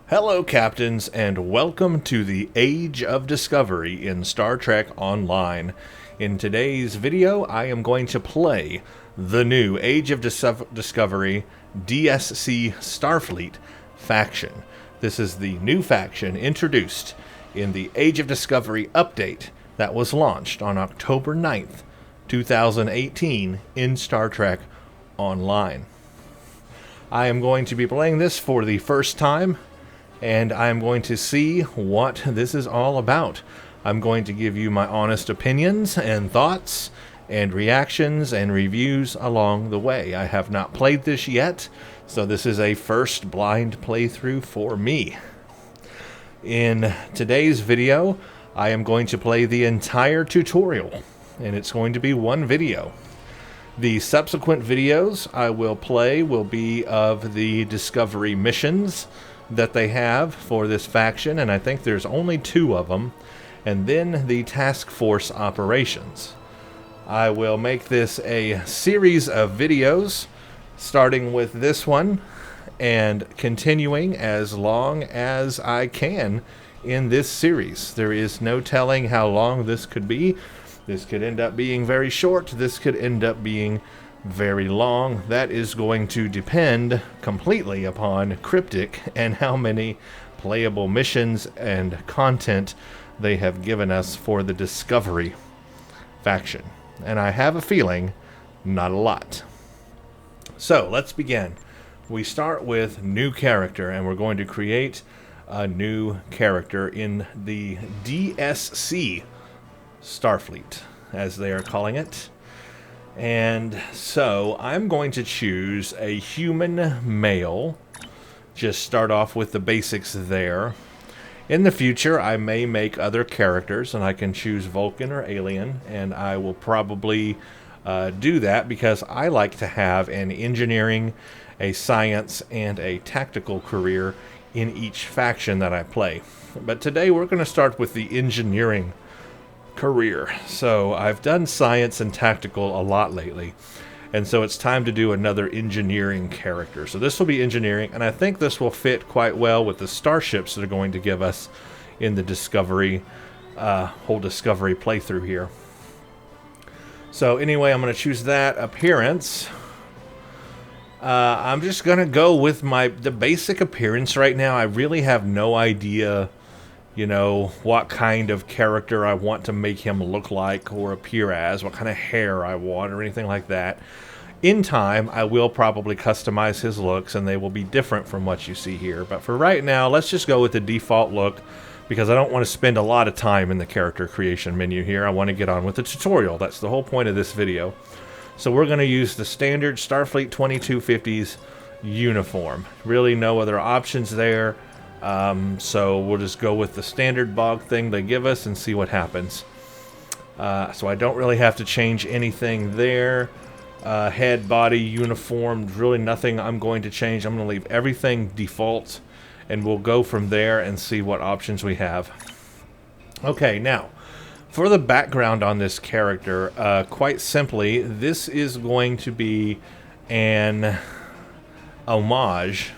Hello, Captains, and welcome to the Age of Discovery in Star Trek Online. In today's video, I am going to play the new Age of Discovery DSC Starfleet faction. This is the new faction introduced in the Age of Discovery update that was launched on October 9th, 2018 in Star Trek Online. I am going to be playing this for the first time, and I'm going to see what this is all about. I'm going to give you my honest opinions and thoughts and reactions and reviews along the way. I have not played this yet, so this is a first blind playthrough for me. In today's video, I am going to play the entire tutorial, and it's going to be one video. The subsequent videos I will play will be of the Discovery missions that they have for this faction, and I think there's only 2 of them, and then the task force operations. I will make this a series of videos, starting with this one and continuing as long as I can in this series. There is no telling how long this could be. This could end up being very short. This could end up being very long. That is going to depend completely upon Cryptic and how many playable missions and content they have given us for the Discovery faction. And I have a feeling not a lot. So let's begin. We start with new character, and we're going to create a new character in the DSC Starfleet, as they are calling it. And so I'm going to choose a human male. Just start off with the basics there. In the future, I may make other characters, and I can choose Vulcan or Alien, and I will probably do that because I like to have an engineering, a science, and a tactical career in each faction that I play. But today we're going to start with the engineering career. So I've done science and tactical a lot lately, and so it's time to do another engineering character. So this will be engineering, and I think this will fit quite well with the starships that are going to give us in the Discovery, whole Discovery playthrough here. So anyway, I'm going to choose that. Appearance, I'm just going to go with the basic appearance right now. I really have no idea, you know, what kind of character I want to make him look like or appear as, what kind of hair I want or anything like that. In time, I will probably customize his looks, and they will be different from what you see here. But for right now, let's just go with the default look, because I don't want to spend a lot of time in the character creation menu here. I want to get on with the tutorial. That's the whole point of this video. So we're going to use the standard Starfleet 2250's uniform. Really no other options there. So we'll just go with the standard bog thing they give us and see what happens. So I don't really have to change anything there. Head, body, uniform, really nothing I'm going to change. I'm going to leave everything default, and we'll go from there and see what options we have. Okay, now, for the background on this character, quite simply, this is going to be an homage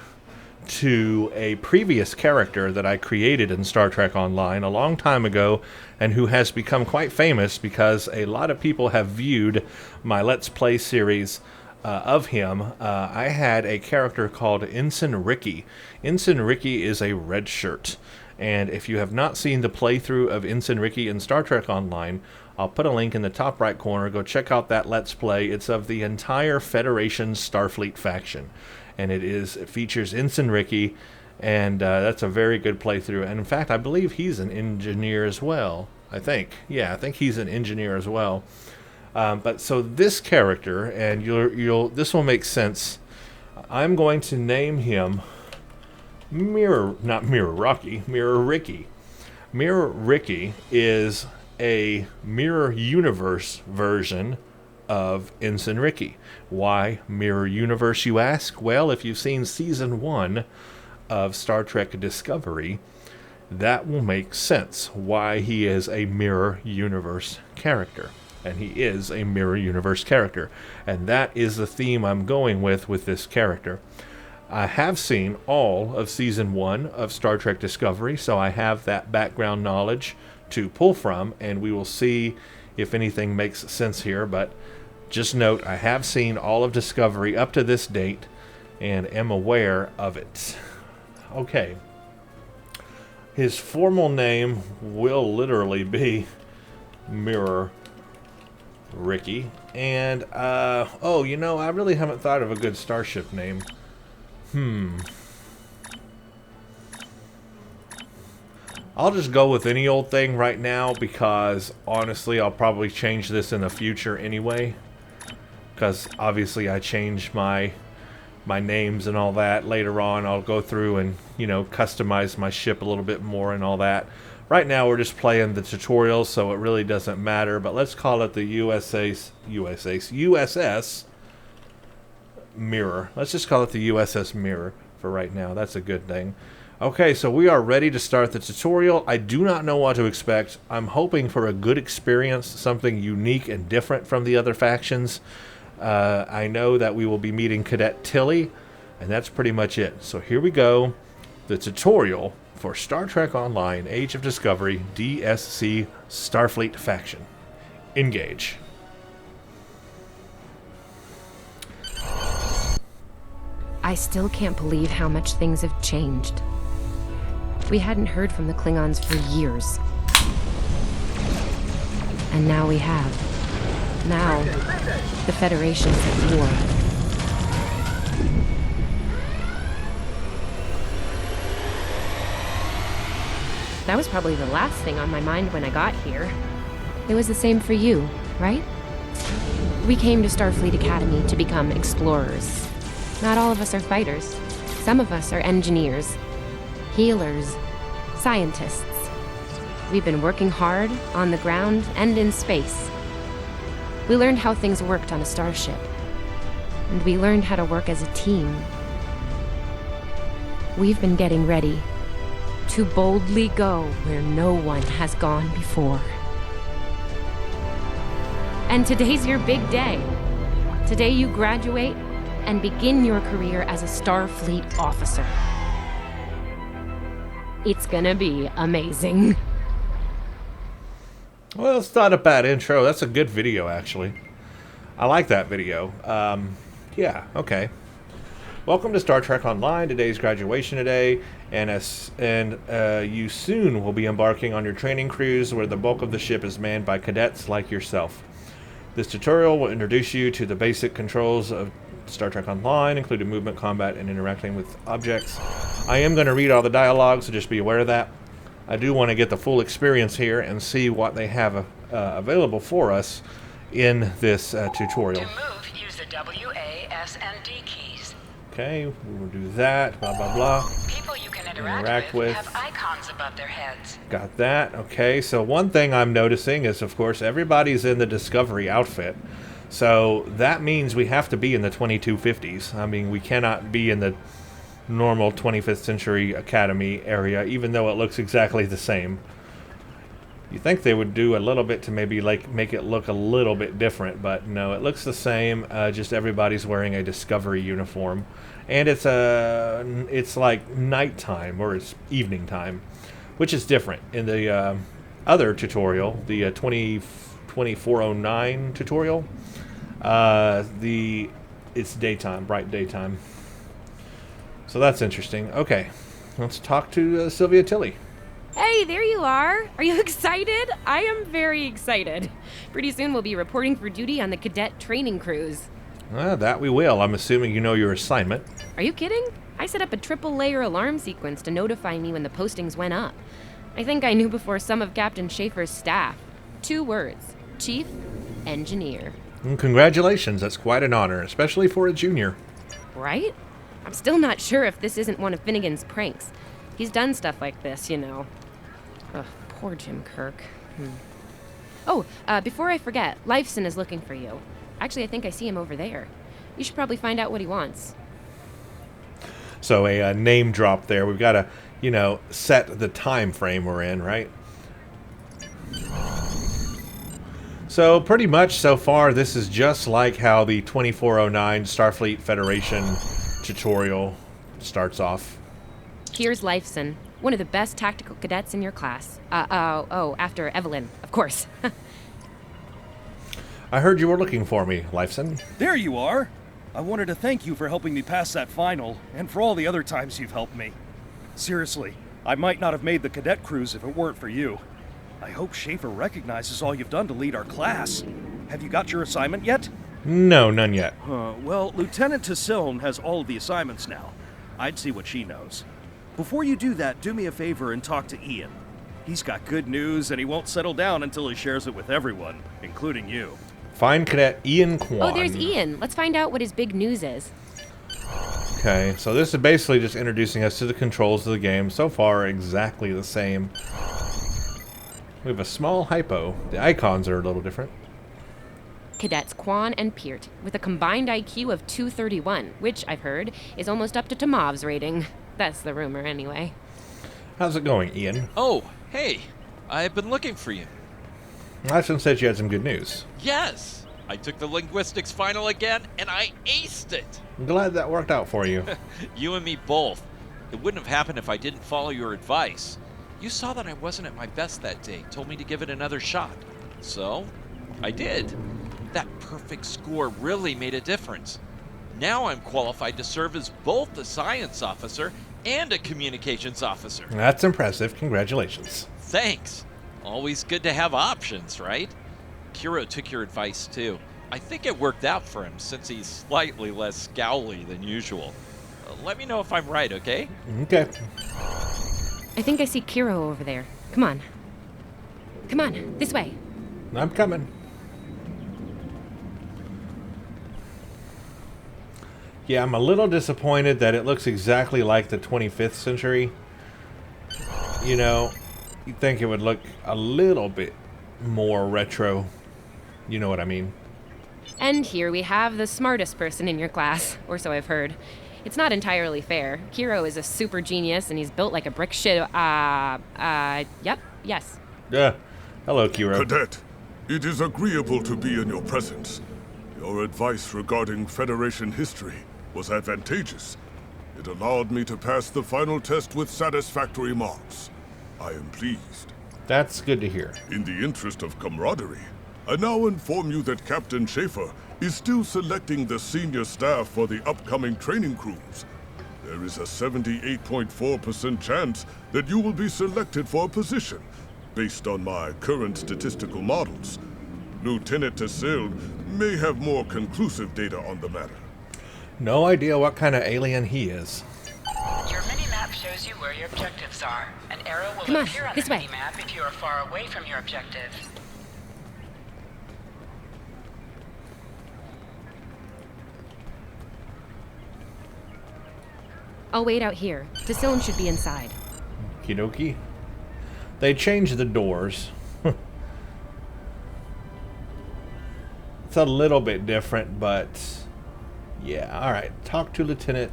to a previous character that I created in Star Trek Online a long time ago, and who has become quite famous because a lot of people have viewed my Let's Play series of him. I had a character called Ensign Ricky. Ensign Ricky is a red shirt, and if you have not seen the playthrough of Ensign Ricky in Star Trek Online, I'll put a link in the top right corner. Go check out that Let's Play. It's of the entire Federation Starfleet faction, and it features Ensign Ricky, and that's a very good playthrough. And in fact, I believe he's an engineer as well. I think he's an engineer as well. But so this character, and this will make sense. I'm going to name him Mirror Ricky. Mirror Ricky is a Mirror Universe version of Ensign Ricky. Why Mirror Universe, you ask? Well, if you've seen Season 1 of Star Trek Discovery, that will make sense why he is a Mirror Universe character. And he is a Mirror Universe character. And that is the theme I'm going with this character. I have seen all of Season 1 of Star Trek Discovery, so I have that background knowledge to pull from, and we will see if anything makes sense here. But just note, I have seen all of Discovery up to this date and am aware of it. Okay. His formal name will literally be Mirror Ricky. And, oh, you know, I really haven't thought of a good starship name. I'll just go with any old thing right now because, honestly, I'll probably change this in the future anyway. Because, obviously, I change my names and all that later on. I'll go through and, you know, customize my ship a little bit more and all that. Right now, we're just playing the tutorial, so it really doesn't matter. But let's call it the USS Mirror. Let's just call it the USS Mirror for right now. That's a good thing. Okay, so we are ready to start the tutorial. I do not know what to expect. I'm hoping for a good experience, something unique and different from the other factions. I know that we will be meeting Cadet Tilly, and that's pretty much it. So here we go. The tutorial for Star Trek Online Age of Discovery DSC Starfleet faction. Engage. I still can't believe how much things have changed. We hadn't heard from the Klingons for years. And now we have. Now, the Federation's at war. That was probably the last thing on my mind when I got here. It was the same for you, right? We came to Starfleet Academy to become explorers. Not all of us are fighters. Some of us are engineers, healers, scientists. We've been working hard on the ground and in space. We learned how things worked on a starship, and we learned how to work as a team. We've been getting ready to boldly go where no one has gone before. And today's your big day. Today you graduate and begin your career as a Starfleet officer. It's gonna be amazing. Well, it's not a bad intro. That's a good video, actually. I like that video. Yeah, okay. Welcome to Star Trek Online. Today's graduation today, and you soon will be embarking on your training cruise where the bulk of the ship is manned by cadets like yourself. This tutorial will introduce you to the basic controls of Star Trek Online, including movement, combat, and interacting with objects. I am going to read all the dialogue, so just be aware of that. I do want to get the full experience here and see what they have available for us in this tutorial. To move, use the W, A, S, and D keys. Okay, we will do that, blah, blah, blah. People you can interact with have icons above their heads. Got that, okay. So one thing I'm noticing is, of course, everybody's in the Discovery outfit. So that means we have to be in the 2250s. I mean, we cannot be in the normal 25th Century Academy area, even though it looks exactly the same. You think they would do a little bit to maybe like make it look a little bit different, but no, it looks the same. Just everybody's wearing a Discovery uniform, and it's like nighttime or it's evening time, which is different. In the other tutorial, the 2409 tutorial, it's daytime, bright daytime. So that's interesting. Okay, let's talk to Sylvia Tilly. Hey, there you are. Are you excited? I am very excited. Pretty soon we'll be reporting for duty on the cadet training cruise. That we will. I'm assuming you know your assignment. Are you kidding? I set up a triple-layer alarm sequence to notify me when the postings went up. I think I knew before some of Captain Schaefer's staff. 2 words. Chief Engineer. Congratulations. That's quite an honor, especially for a junior. Right? I'm still not sure if this isn't one of Finnegan's pranks. He's done stuff like this, you know. Ugh, poor Jim Kirk. Oh, before I forget, Lifeson is looking for you. Actually, I think I see him over there. You should probably find out what he wants. So a name drop there. We've got to, you know, set the time frame we're in, right? So pretty much so far, this is just like how the 2409 Starfleet Federation tutorial starts off. Here's Lifeson, one of the best tactical cadets in your class. After Evelyn, of course. I heard you were looking for me, Lifeson. There you are! I wanted to thank you for helping me pass that final, and for all the other times you've helped me. Seriously, I might not have made the cadet cruise if it weren't for you. I hope Schaefer recognizes all you've done to lead our class. Have you got your assignment yet? No, none yet. Well, Lieutenant Tassiln has all of the assignments now. I'd see what she knows. Before you do that, do me a favor and talk to Ian. He's got good news, and he won't settle down until he shares it with everyone, including you. Find Cadet Ian Kwan. Oh, there's Ian. Let's find out what his big news is. Okay, so this is basically just introducing us to the controls of the game. So far, exactly the same. We have a small hypo. The icons are a little different. Cadets Kwan and Peart, with a combined IQ of 231, which, I've heard, is almost up to Tomov's rating. That's the rumor, anyway. How's it going, Ian? Oh, hey. I've been looking for you. Lifeson said you had some good news. Yes! I took the linguistics final again, and I aced it! I'm glad that worked out for you. You and me both. It wouldn't have happened if I didn't follow your advice. You saw that I wasn't at my best that day, told me to give it another shot. So, I did. That perfect score really made a difference. Now I'm qualified to serve as both a science officer and a communications officer. That's impressive. Congratulations. Thanks. Always good to have options, right? Kiro took your advice too. I think it worked out for him since he's slightly less scowly than usual. Let me know if I'm right, okay? Okay. I think I see Kiro over there. Come on. Come on, this way. I'm coming. Yeah, I'm a little disappointed that it looks exactly like the 25th century. You know, you'd think it would look a little bit more retro. You know what I mean? And here we have the smartest person in your class, or so I've heard. It's not entirely fair. Kiro is a super genius, and he's built like a brick shit. Yep, yes. Yeah. Hello, Kiro. Cadet, it is agreeable to be in your presence. Your advice regarding Federation history was advantageous. It allowed me to pass the final test with satisfactory marks. I am pleased. That's good to hear. In the interest of camaraderie, I now inform you that Captain Schaefer is still selecting the senior staff for the upcoming training cruise. There is a 78.4% chance that you will be selected for a position, based on my current statistical models. Lieutenant Tassiln may have more conclusive data on the matter. No idea what kind of alien he is. Your mini-map shows you where your objectives are. An arrow will Come on, appear on this the way. mini-map if you are far away from your objective. I'll wait out here. Tassiln should be inside. Kidoki. They changed the doors. It's a little bit different, but yeah. All right. Talk to Lieutenant.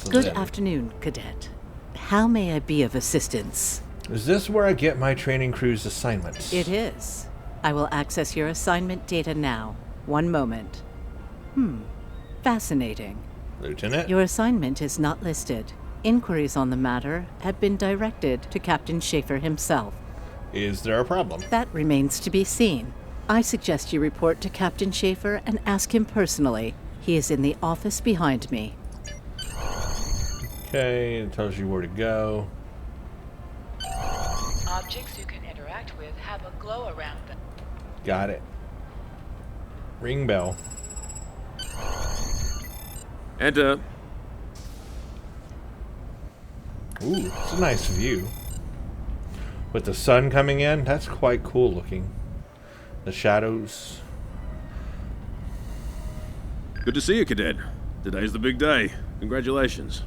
Good Slim. afternoon, Cadet. How may I be of assistance? Is this where I get my training cruise assignments? It is. I will access your assignment data now. One moment. Fascinating. Lieutenant? Your assignment is not listed. Inquiries on the matter have been directed to Captain Schaefer himself. Is there a problem? That remains to be seen. I suggest you report to Captain Schaefer and ask him personally. He is in the office behind me. Okay, it tells you where to go. Objects you can interact with have a glow around them. Got it. Ring bell. Enter. Ooh, it's a nice view. With the sun coming in, that's quite cool looking. The shadows. Good to see you, Cadet. Today's the big day. Congratulations.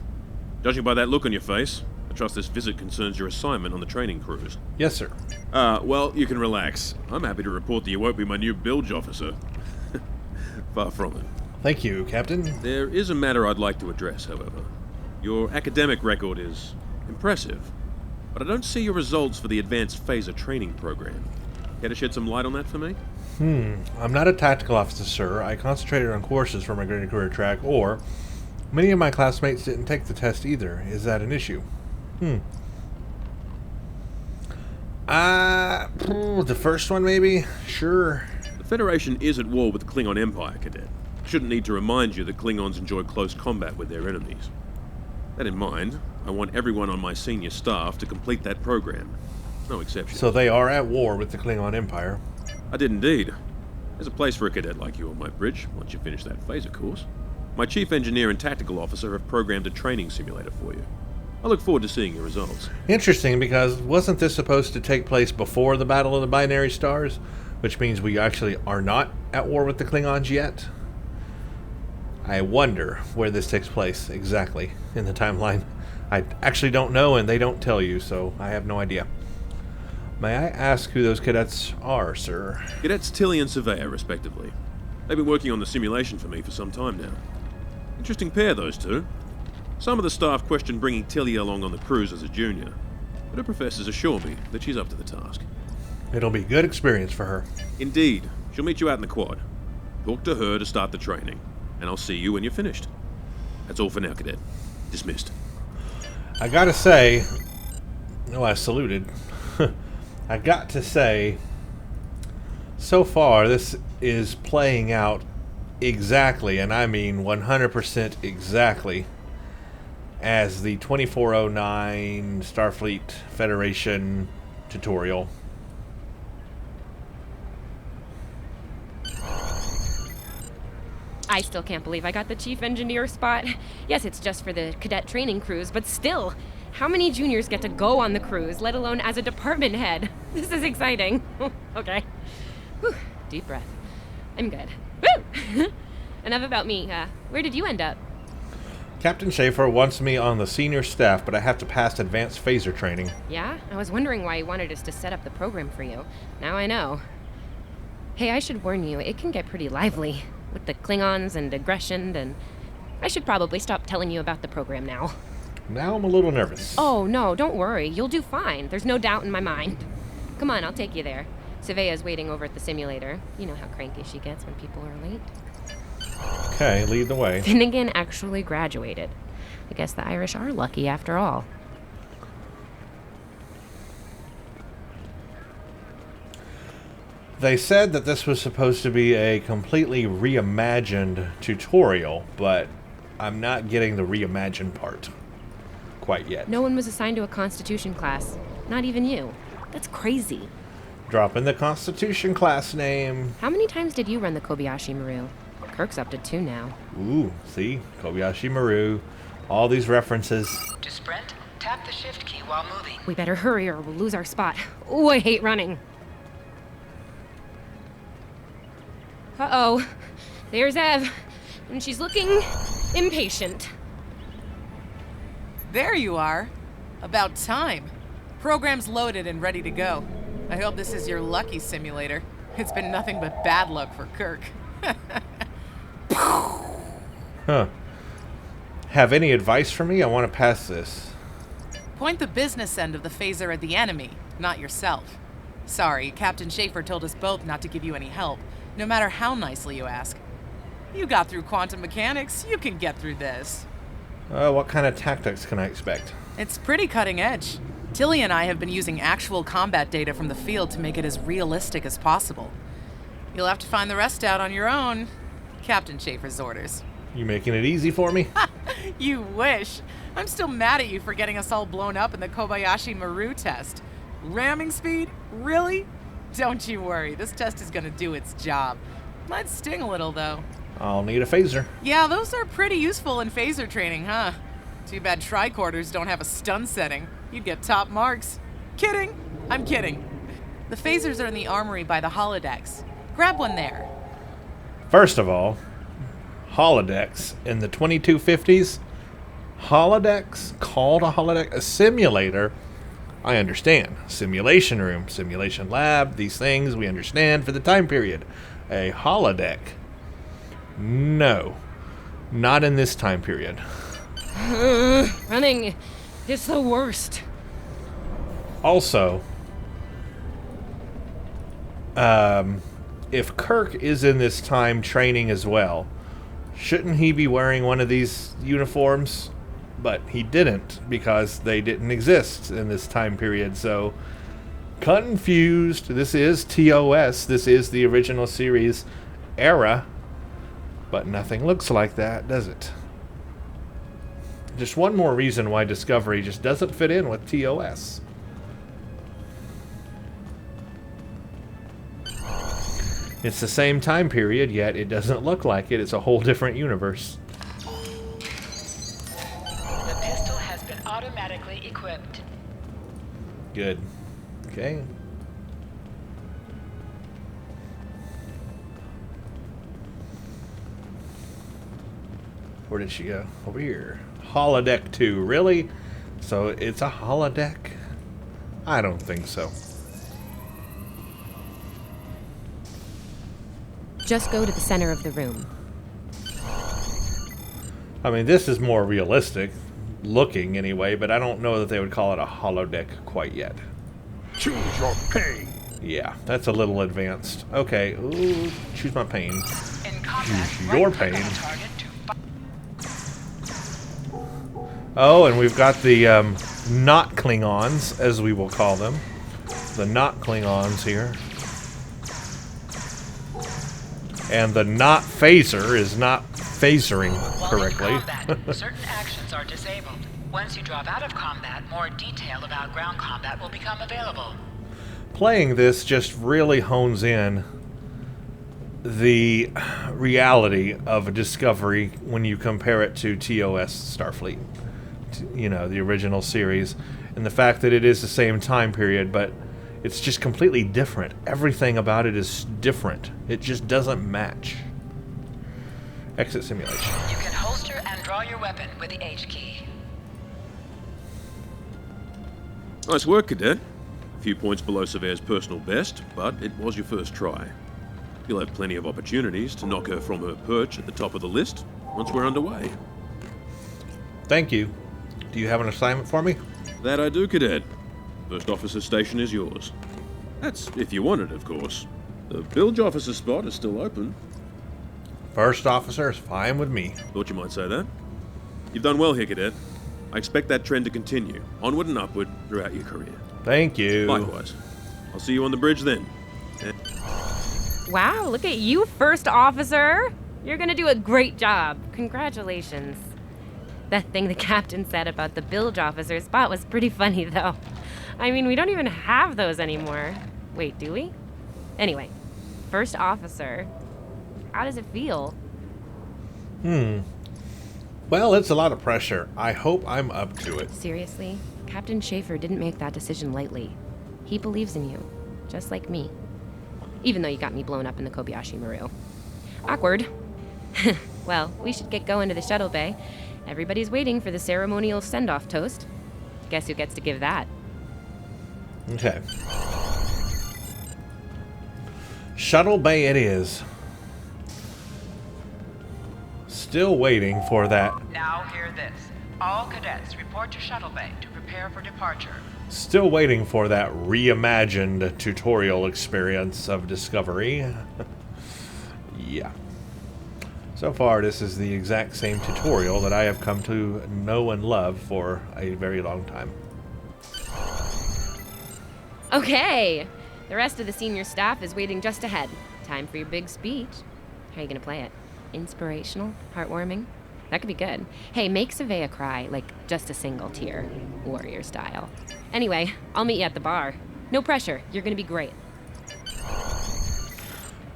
Judging by that look on your face, I trust this visit concerns your assignment on the training cruise. Yes, sir. Well, you can relax. I'm happy to report that you won't be my new bilge officer. Far from it. Thank you, Captain. There is a matter I'd like to address, however. Your academic record is impressive, but I don't see your results for the advanced phaser training program. Care to shed some light on that for me? I'm not a tactical officer, sir. I concentrated on courses for my greater career track, or Many of my classmates didn't take the test either. Is that an issue? The first one maybe? Sure. The Federation is at war with the Klingon Empire, Cadet. I shouldn't need to remind you that Klingons enjoy close combat with their enemies. That in mind, I want everyone on my senior staff to complete that program. No exception. So they are at war with the Klingon Empire. I did indeed. There's a place for a cadet like you on my bridge, once you finish that phaser course. My chief engineer and tactical officer have programmed a training simulator for you. I look forward to seeing your results. Interesting, because wasn't this supposed to take place before the Battle of the Binary Stars? Which means we actually are not at war with the Klingons yet? I wonder where this takes place exactly in the timeline. I actually don't know, and they don't tell you, so I have no idea. May I ask who those cadets are, sir? Cadets Tilly and Surveyor, respectively. They've been working on the simulation for me for some time now. Interesting pair, those two. Some of the staff question bringing Tilly along on the cruise as a junior, but her professors assure me that she's up to the task. It'll be a good experience for her. Indeed. She'll meet you out in the quad. Talk to her to start the training, and I'll see you when you're finished. That's all for now, Cadet. Dismissed. I gotta say... Oh, I saluted. I got to say, so far this is playing out exactly, and I mean 100% exactly, as the 2409 Starfleet Federation tutorial. I still can't believe I got the chief engineer spot. Yes, it's just for the cadet training cruise, but still, how many juniors get to go on the cruise, let alone as a department head? This is exciting. Okay. Whew. Deep breath. I'm good. Woo! Enough about me. Where did you end up? Captain Schaefer wants me on the senior staff, but I have to pass advanced phaser training. Yeah? I was wondering why he wanted us to set up the program for you. Now I know. Hey, I should warn you, it can get pretty lively. With the Klingons and aggression, and I should probably stop telling you about the program now. Now I'm a little nervous. Oh, no, don't worry. You'll do fine. There's no doubt in my mind. Come on, I'll take you there. Surveya's waiting over at the simulator. You know how cranky she gets when people are late. Okay, lead the way. Finnegan actually graduated. I guess the Irish are lucky after all. They said that this was supposed to be a completely reimagined tutorial, but I'm not getting the reimagined part quite yet. No one was assigned to a Constitution class. Not even you. That's crazy. Drop in the Constitution class name. How many times did you run the Kobayashi Maru? Kirk's up to 2 now. Ooh, see? Kobayashi Maru. All these references. To sprint, tap the shift key while moving. We better hurry or we'll lose our spot. Ooh, I hate running. Uh-oh. There's Ev. And she's looking impatient. There you are. About time. Program's loaded and ready to go. I hope this is your lucky simulator. It's been nothing but bad luck for Kirk. Huh. Have any advice for me? I want to pass this. Point the business end of the phaser at the enemy, not yourself. Sorry, Captain Schaefer told us both not to give you any help, no matter how nicely you ask. You got through quantum mechanics, you can get through this. What kind of tactics can I expect? It's pretty cutting edge. Tilly and I have been using actual combat data from the field to make it as realistic as possible. You'll have to find the rest out on your own. Captain Schaefer's orders. You making it easy for me? You wish. I'm still mad at you for getting us all blown up in the Kobayashi Maru test. Ramming speed? Really? Don't you worry, this test is gonna do its job. Might sting a little, though. I'll need a phaser. Yeah, those are pretty useful in phaser training, huh? Too bad tricorders don't have a stun setting. You'd get top marks. Kidding? I'm kidding. The phasers are in the armory by the holodecks. Grab one there. First of all, holodecks in the 2250s? Holodecks? Called a holodeck? A simulator? I understand. Simulation room, simulation lab, these things we understand for the time period. A holodeck? No. Not in this time period. Running is the worst. Also, if Kirk is in this time training as well, Shouldn't he be wearing one of these uniforms? But he didn't, because they didn't exist in this time period, so confused. This is TOS. This is the original series era, but nothing looks like that, does it? Just one more reason why Discovery just doesn't fit in with TOS. It's the same time period, yet it doesn't look like it. It's a whole different universe. The pistol has been automatically equipped. Good. Okay. Where did she go? Over here. Holodeck 2. Really? So it's a holodeck? I don't think so. Just go to the center of the room. I mean, this is more realistic looking anyway, but I don't know that they would call it a holodeck quite yet. Choose your pain. Yeah, that's a little advanced. Okay, ooh, choose my pain. In combat, Choose your right-click on pain. the target to Oh, and we've got the not Klingons, as we will call them. The not Klingons here. And the not phaser is not phasering correctly. While in combat, certain actions are disabled. Once you drop out of combat, more detail about ground combat will become available. Playing this just really hones in the reality of a Discovery when you compare it to TOS Starfleet. You know, the original series. And the fact that it is the same time period, but it's just completely different. Everything about it is different. It just doesn't match. Exit simulation. You can holster and draw your weapon with the H key. Nice work, Cadet. A few points below Severe's personal best, but it was your first try. You'll have plenty of opportunities to knock her from her perch at the top of the list once we're underway. Thank you. Do you have an assignment for me? That I do, Cadet. First officer station is yours. That's if you want it, of course. The bilge officer spot is still open. First officer is fine with me. Thought you might say that. You've done well here, Cadet. I expect that trend to continue, onward and upward, throughout your career. Thank you. Likewise. I'll see you on the bridge then. Wow, look at you, First Officer! You're gonna do a great job. Congratulations. That thing the captain said about the bilge officer spot was pretty funny, though. I mean, we don't even have those anymore. Wait, do we? Anyway, First Officer, how does it feel? Well, it's a lot of pressure. I hope I'm up to it. Seriously, Captain Schaefer didn't make that decision lightly. He believes in you, just like me. Even though you got me blown up in the Kobayashi Maru. Awkward. Well, we should get going to the shuttle bay. Everybody's waiting for the ceremonial send-off toast. Guess who gets to give that? Okay. Shuttle bay it is. Still waiting for that. Now hear this. All cadets report to Shuttle Bay to prepare for departure. Still waiting for that reimagined tutorial experience of Discovery. Yeah. So far, this is the exact same tutorial that I have come to know and love for a very long time. Okay! The rest of the senior staff is waiting just ahead. Time for your big speech. How are you gonna play it? Inspirational? Heartwarming? That could be good. Hey, make Savea cry, like just a single tear. Warrior style. Anyway, I'll meet you at the bar. No pressure, you're gonna be great.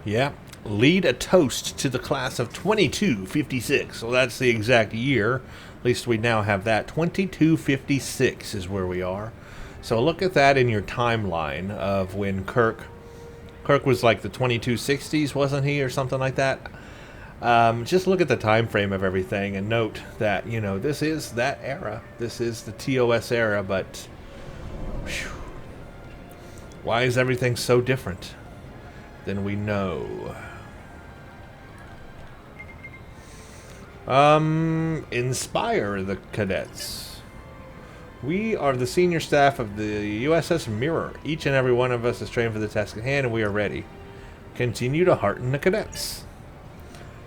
Yeah. Lead a toast to the class of 2256. So that's the exact year. At least we now have that. 2256 is where we are. So look at that in your timeline of when Kirk was like the 2260s, wasn't he, or something like that? Just look at the time frame of everything and note that, you know, this is that era. This is the TOS era, but whew, why is everything so different than we know? Inspire the cadets. We are the senior staff of the USS Mirror. Each and every one of us is trained for the task at hand, and we are ready. Continue to hearten the cadets.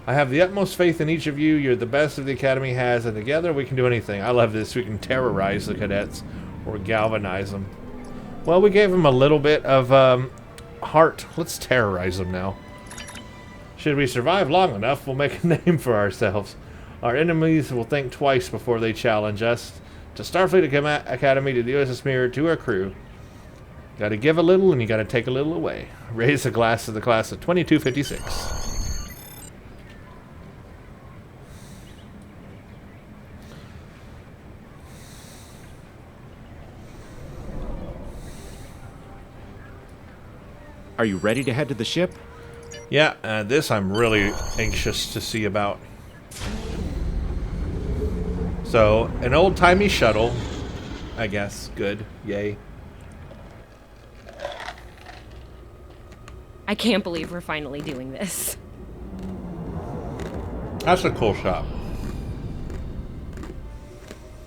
I have the utmost faith in each of you. You're the best of the Academy has, and together we can do anything. I love this. We can terrorize the cadets or galvanize them. Well, we gave them a little bit of heart. Let's terrorize them now. Should we survive long enough, we'll make a name for ourselves. Our enemies will think twice before they challenge us. To Starfleet Academy, to the USS Mirror, to our crew. Gotta give a little and you gotta take a little away. Raise a glass to the class of 2256. Are you ready to head to the ship? Yeah, this I'm really anxious to see about. So, an old-timey shuttle, I guess. Good. Yay. I can't believe we're finally doing this. That's a cool shot.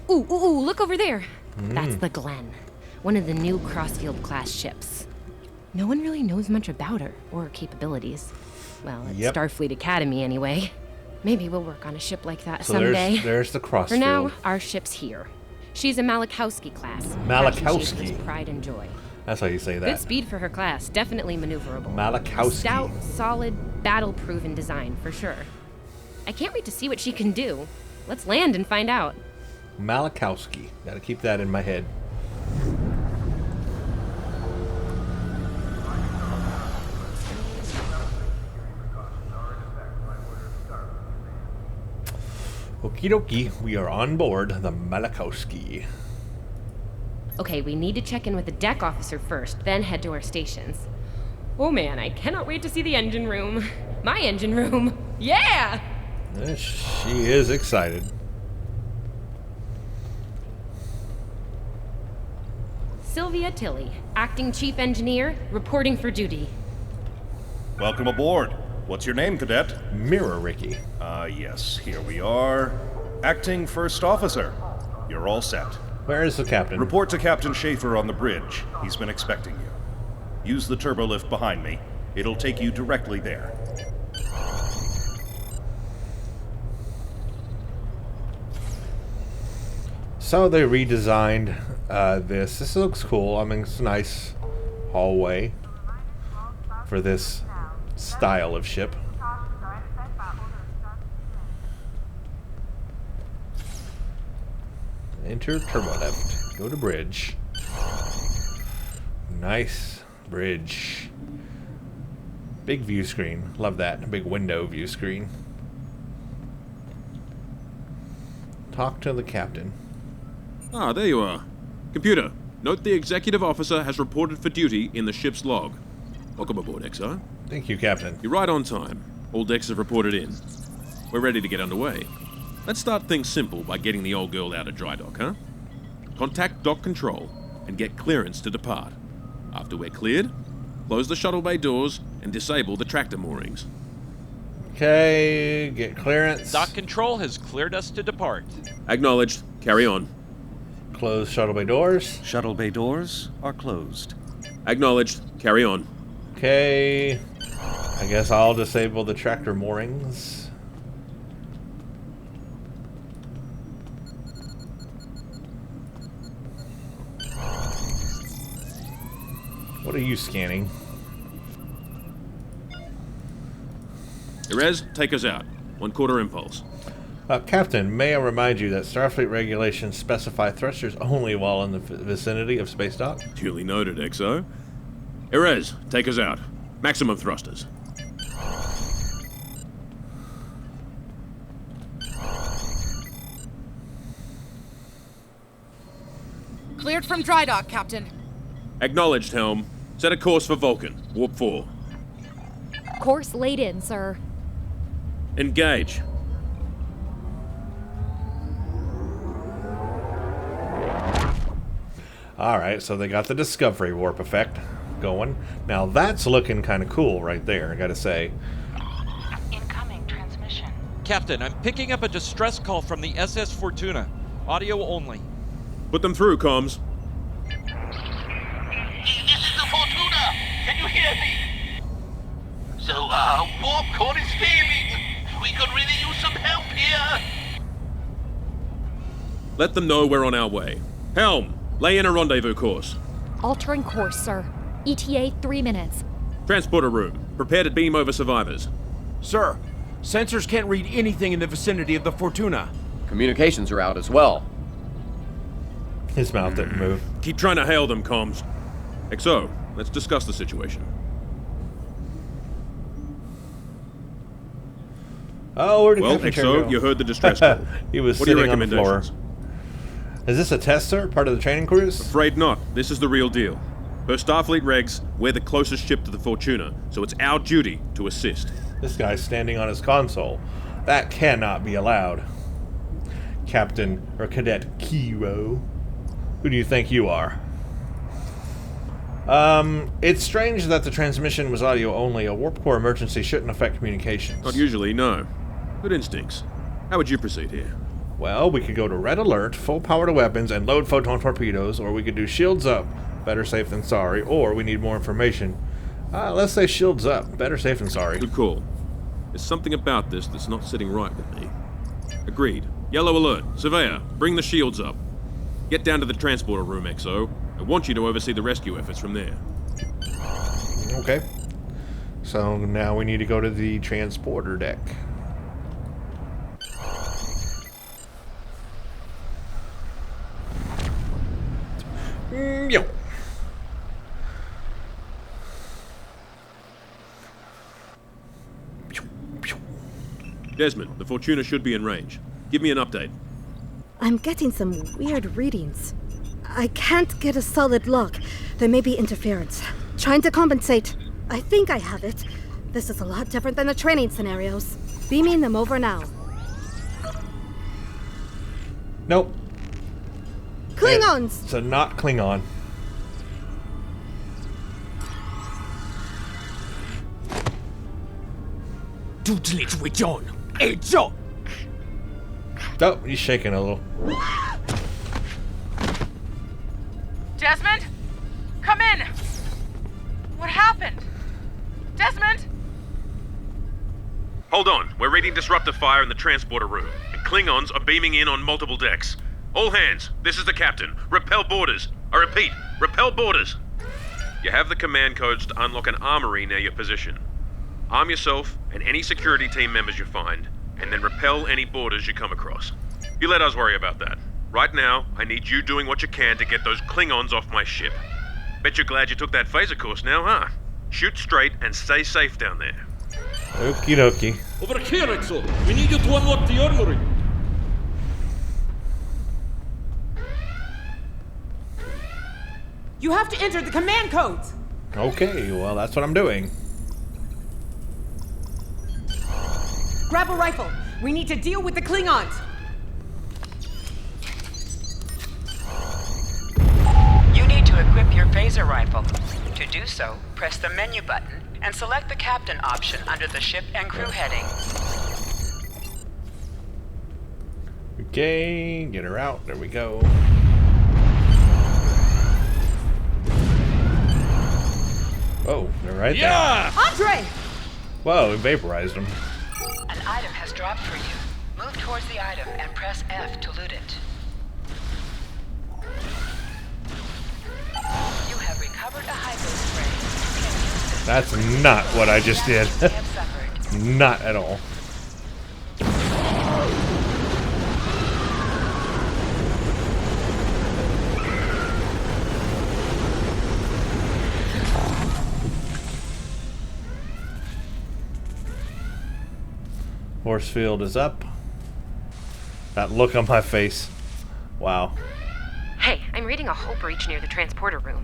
Ooh, look over there. That's the Glen, one of the new Crossfield-class ships. No one really knows much about her or her capabilities. Well, at Starfleet Academy anyway. Maybe we'll work on a ship like that someday. There's the Crossfield. For now, our ship's here. She's a Malachowski class. Malachowski. Pride and joy. That's how you say that. Good speed for her class. Definitely maneuverable. Malachowski. Stout, solid, battle-proven design, for sure. I can't wait to see what she can do. Let's land and find out. Malachowski. Gotta keep that in my head. Okie dokie, we are on board the Malachowski. Okay, we need to check in with the deck officer first, then head to our stations. Oh man, I cannot wait to see the engine room. My engine room. Yeah! She is excited. Sylvia Tilley, acting chief engineer, reporting for duty. Welcome aboard. What's your name, Cadet? Mirror Ricky. Yes, here we are. Acting First Officer. You're all set. Where is the captain? Report to Captain Schaefer on the bridge. He's been expecting you. Use the turbolift behind me. It'll take you directly there. So they redesigned this. This looks cool. I mean, it's a nice hallway for this style of ship. Enter turbolift. Go to bridge. Nice bridge. Big view screen. Love that. Big window view screen. Talk to the captain. Ah, there you are. Computer, note the executive officer has reported for duty in the ship's log. Welcome aboard, XO. Thank you, Captain. You're right on time. All decks have reported in. We're ready to get underway. Let's start things simple by getting the old girl out of dry dock, huh? Contact dock control and get clearance to depart. After we're cleared, close the shuttle bay doors and disable the tractor moorings. Okay, get clearance. Dock control has cleared us to depart. Acknowledged. Carry on. Close shuttle bay doors. Shuttle bay doors are closed. Acknowledged. Carry on. Okay, I guess I'll disable the tractor moorings. What are you scanning? Erez, take us out. 1/4 impulse. Captain, may I remind you that Starfleet regulations specify thrusters only while in the vicinity of space dock? Duly noted, XO. Erez, take us out. Maximum thrusters. Cleared from dry dock, Captain. Acknowledged, Helm. Set a course for Vulcan. Warp 4. Course laid in, sir. Engage. Alright, so they got the Discovery warp effect going. Now that's looking kind of cool right there, I gotta say. Incoming transmission. Captain, I'm picking up a distress call from the SS Fortuna. Audio only. Put them through, comms. This is the Fortuna! Can you hear me? So, warp core is failing. We could really use some help here. Let them know we're on our way. Helm, lay in a rendezvous course. Altering course, sir. ETA 3 minutes. Transporter room. Prepare to beam over survivors. Sir, sensors can't read anything in the vicinity of the Fortuna. Communications are out as well. His mouth didn't move. Keep trying to hail them, comms. XO, let's discuss the situation. Oh, where did Well, Captain Chair XO, go? you heard the distress call. He was What are your sitting on the floor. recommendations? Is this a test, sir? Part of the training cruise? Afraid not. This is the real deal. Per Starfleet regs, we're the closest ship to the Fortuna, so it's our duty to assist. This guy's standing on his console. That cannot be allowed. Captain or Cadet Kiro. Who do you think you are? It's strange that the transmission was audio only. A warp core emergency shouldn't affect communications. Not usually, no. Good instincts. How would you proceed here? Well, we could go to red alert, full power to weapons, and load photon torpedoes, or we could do shields up. Better safe than sorry. Or we need more information. Let's say shields up. Better safe than sorry. Good call. There's something about this that's not sitting right with me. Agreed. Yellow alert. Surveyor, bring the shields up. Get down to the transporter room, XO. I want you to oversee the rescue efforts from there. Okay. So now we need to go to the transporter deck. Yo. Desmond, the Fortuna should be in range. Give me an update. I'm getting some weird readings. I can't get a solid lock. There may be interference. Trying to compensate. I think I have it. This is a lot different than the training scenarios. Beaming them over now. Nope. Klingons! So not Klingon. Oh, he's shaking a little. Desmond? Come in! What happened? Desmond? Hold on. We're reading disruptor fire in the transporter room, and Klingons are beaming in on multiple decks. All hands, this is the captain. Repel boarders. I repeat, repel boarders. You have the command codes to unlock an armory near your position. Arm yourself and any security team members you find, and then repel any boarders you come across. You let us worry about that. Right now, I need you doing what you can to get those Klingons off my ship. Bet you're glad you took that phaser course now, huh? Shoot straight and stay safe down there. Okie dokie. Over here, Exo. We need you to unlock the armory. You have to enter the command codes! Okay, well, that's what I'm doing. Grab a rifle. We need to deal with the Klingons. You need to equip your phaser rifle. To do so, press the menu button and select the captain option under the ship and crew heading. Okay, get her out. There we go. Oh, they're right there. Andre! Whoa, it vaporized them. An item has dropped for you. Move towards the item and press F to loot it. You have recovered a hypo spray. That's not what I just did. Not at all. Force field is up. That look on my face. Wow. Hey, I'm reading a hull breach near the transporter room.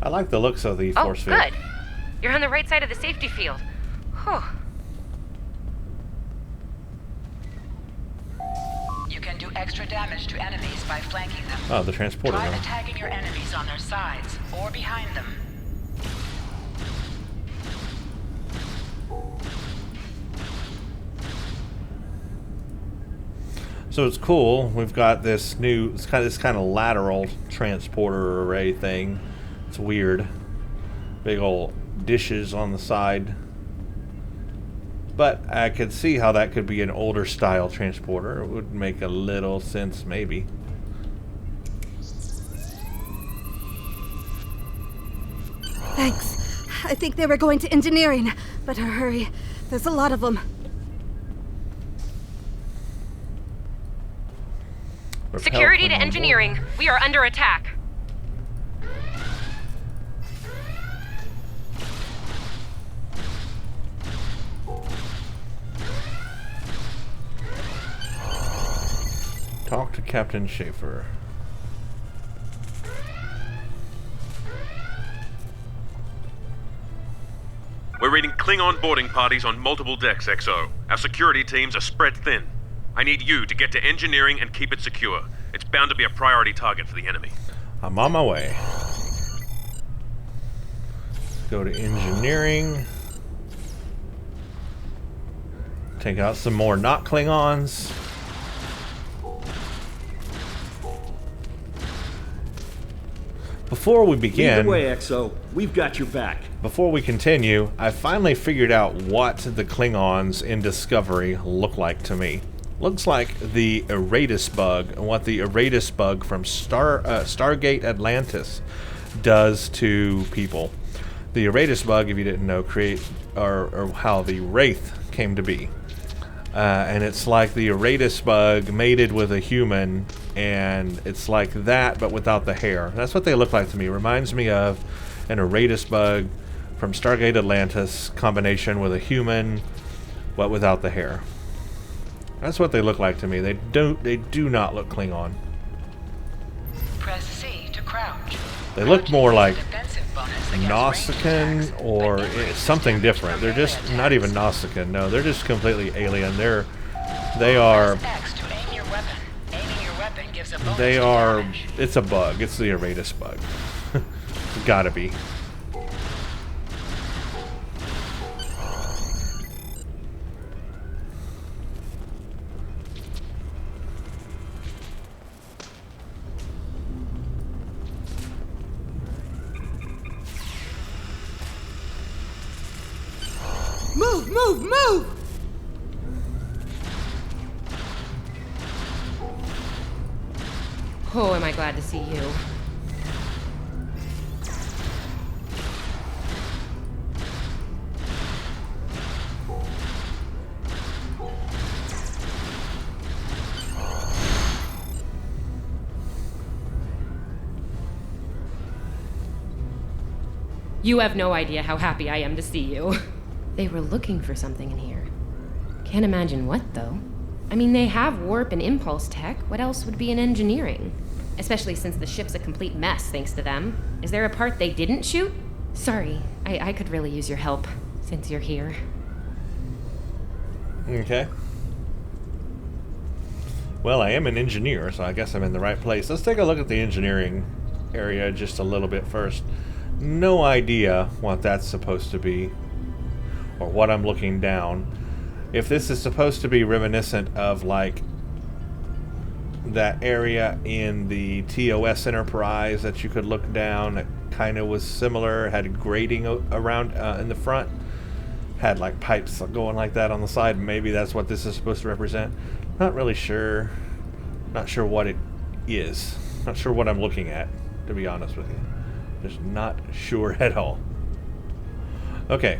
I like the looks of the force field. Oh, good. You're on the right side of the safety field. Whew. You can do extra damage to enemies by flanking them. Oh, the transporter Try room. attacking your enemies on their sides or behind them. So it's cool. We've got this new, this kind of lateral transporter array thing. It's weird. Big old dishes on the side. But I could see how that could be an older style transporter. It would make a little sense, maybe. Thanks. I think they were going to engineering. Better hurry. There's a lot of them. Security to engineering. We are under attack. Talk to Captain Schaefer. We're reading Klingon boarding parties on multiple decks, XO. Our security teams are spread thin. I need you to get to engineering and keep it secure. It's bound to be a priority target for the enemy. I'm on my way. Go to engineering. Take out some more not Klingons. Before we begin... Either way, XO. We've got your back. Before we continue, I finally figured out what the Klingons in Discovery look like to me. Looks like the Eratus bug, and what the Eratus bug from Stargate Atlantis does to people. The Eratus bug, if you didn't know, or how the Wraith came to be. And it's like the Eratus bug mated with a human, and it's like that, but without the hair. That's what they look like to me. Reminds me of an Eratus bug from Stargate Atlantis combination with a human, but without the hair. That's what they look like to me. They do not look Klingon. Press C to crouch. They look more like Nausicaan or something different. They're just not even Nausicaan. No, they're just completely alien. They are. It's a bug. It's the Eratus bug. It's gotta be. Move, move, move! Oh, am I glad to see you. You have no idea how happy I am to see you. They were looking for something in here. Can't imagine what, though. I mean, they have warp and impulse tech. What else would be in engineering? Especially since the ship's a complete mess, thanks to them. Is there a part they didn't shoot? Sorry, I could really use your help, since you're here. Okay. Well, I am an engineer, so I guess I'm in the right place. Let's take a look at the engineering area just a little bit first. No idea what that's supposed to be, or what I'm looking down. If this is supposed to be reminiscent of, like, that area in the TOS Enterprise that you could look down, it kind of was similar, had grating around in the front, had like pipes going like that on the side. Maybe that's what this is supposed to represent. Not really sure. Not sure what it is. Not sure what I'm looking at, to be honest with you. Just not sure at all. Okay.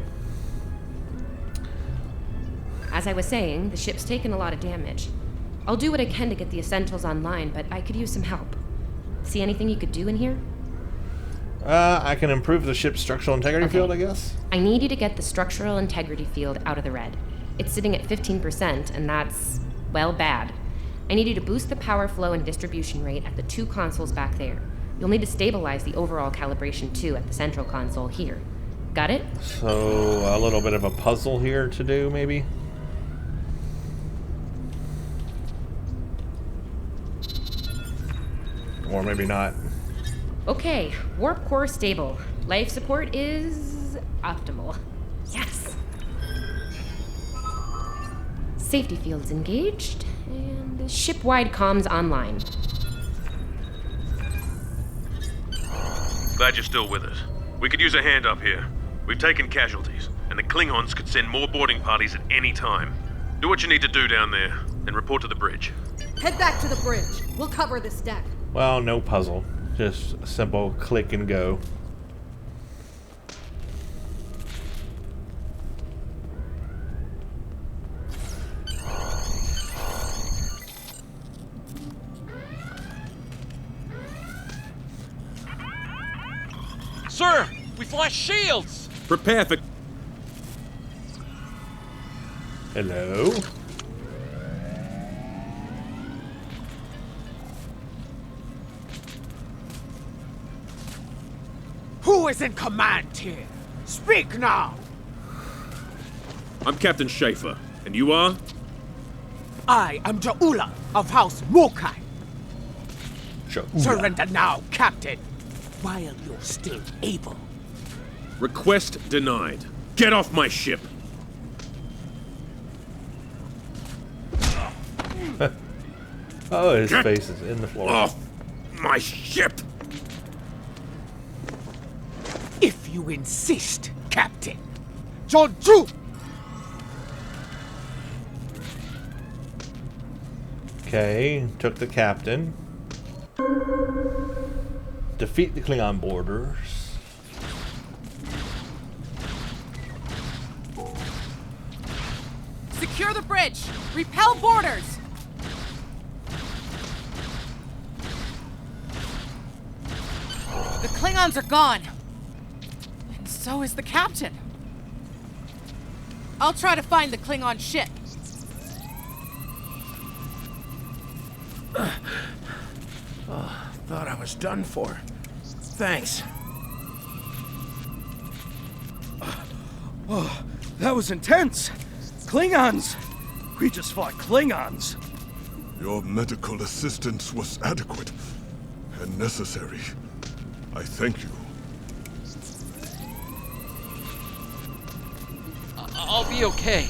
As I was saying, the ship's taken a lot of damage. I'll do what I can to get the essentials online, but I could use some help. See anything you could do in here? I can improve the ship's structural integrity field, I guess. I need you to get the structural integrity field out of the red. It's sitting at 15%, and that's, well, bad. I need you to boost the power flow and distribution rate at the two consoles back there. You'll need to stabilize the overall calibration, too, at the central console here. Got it? So, a little bit of a puzzle here to do, maybe? Or maybe not. Okay, warp core stable. Life support is optimal. Yes! Safety fields engaged, and ship-wide comms online. Glad you're still with us. We could use a hand up here. We've taken casualties. and the Klingons could send more boarding parties at any time. Do what you need to do down there, and report to the bridge. Head back to the bridge. We'll cover this deck. Well, no puzzle. Just a simple click and go. Sir, we've lost shields! Prepare for... Hello? Who is in command here? Speak now! I'm Captain Schaefer, and you are? I am Ja'ula of House Mokai. Ja'ula. Surrender now, Captain, while you're still able. Request denied. Get off my ship! Oh, his face is in the floor. Off my ship! If you insist, Captain. Jonju! Okay, took the captain. Defeat the Klingon boarders. Secure the bridge! Repel boarders! The Klingons are gone. And so is the captain. I'll try to find the Klingon ship. Thought I was done for. Thanks. Oh, that was intense. Klingons! We just fought Klingons. Your medical assistance was adequate and necessary. I thank you. I'll be okay.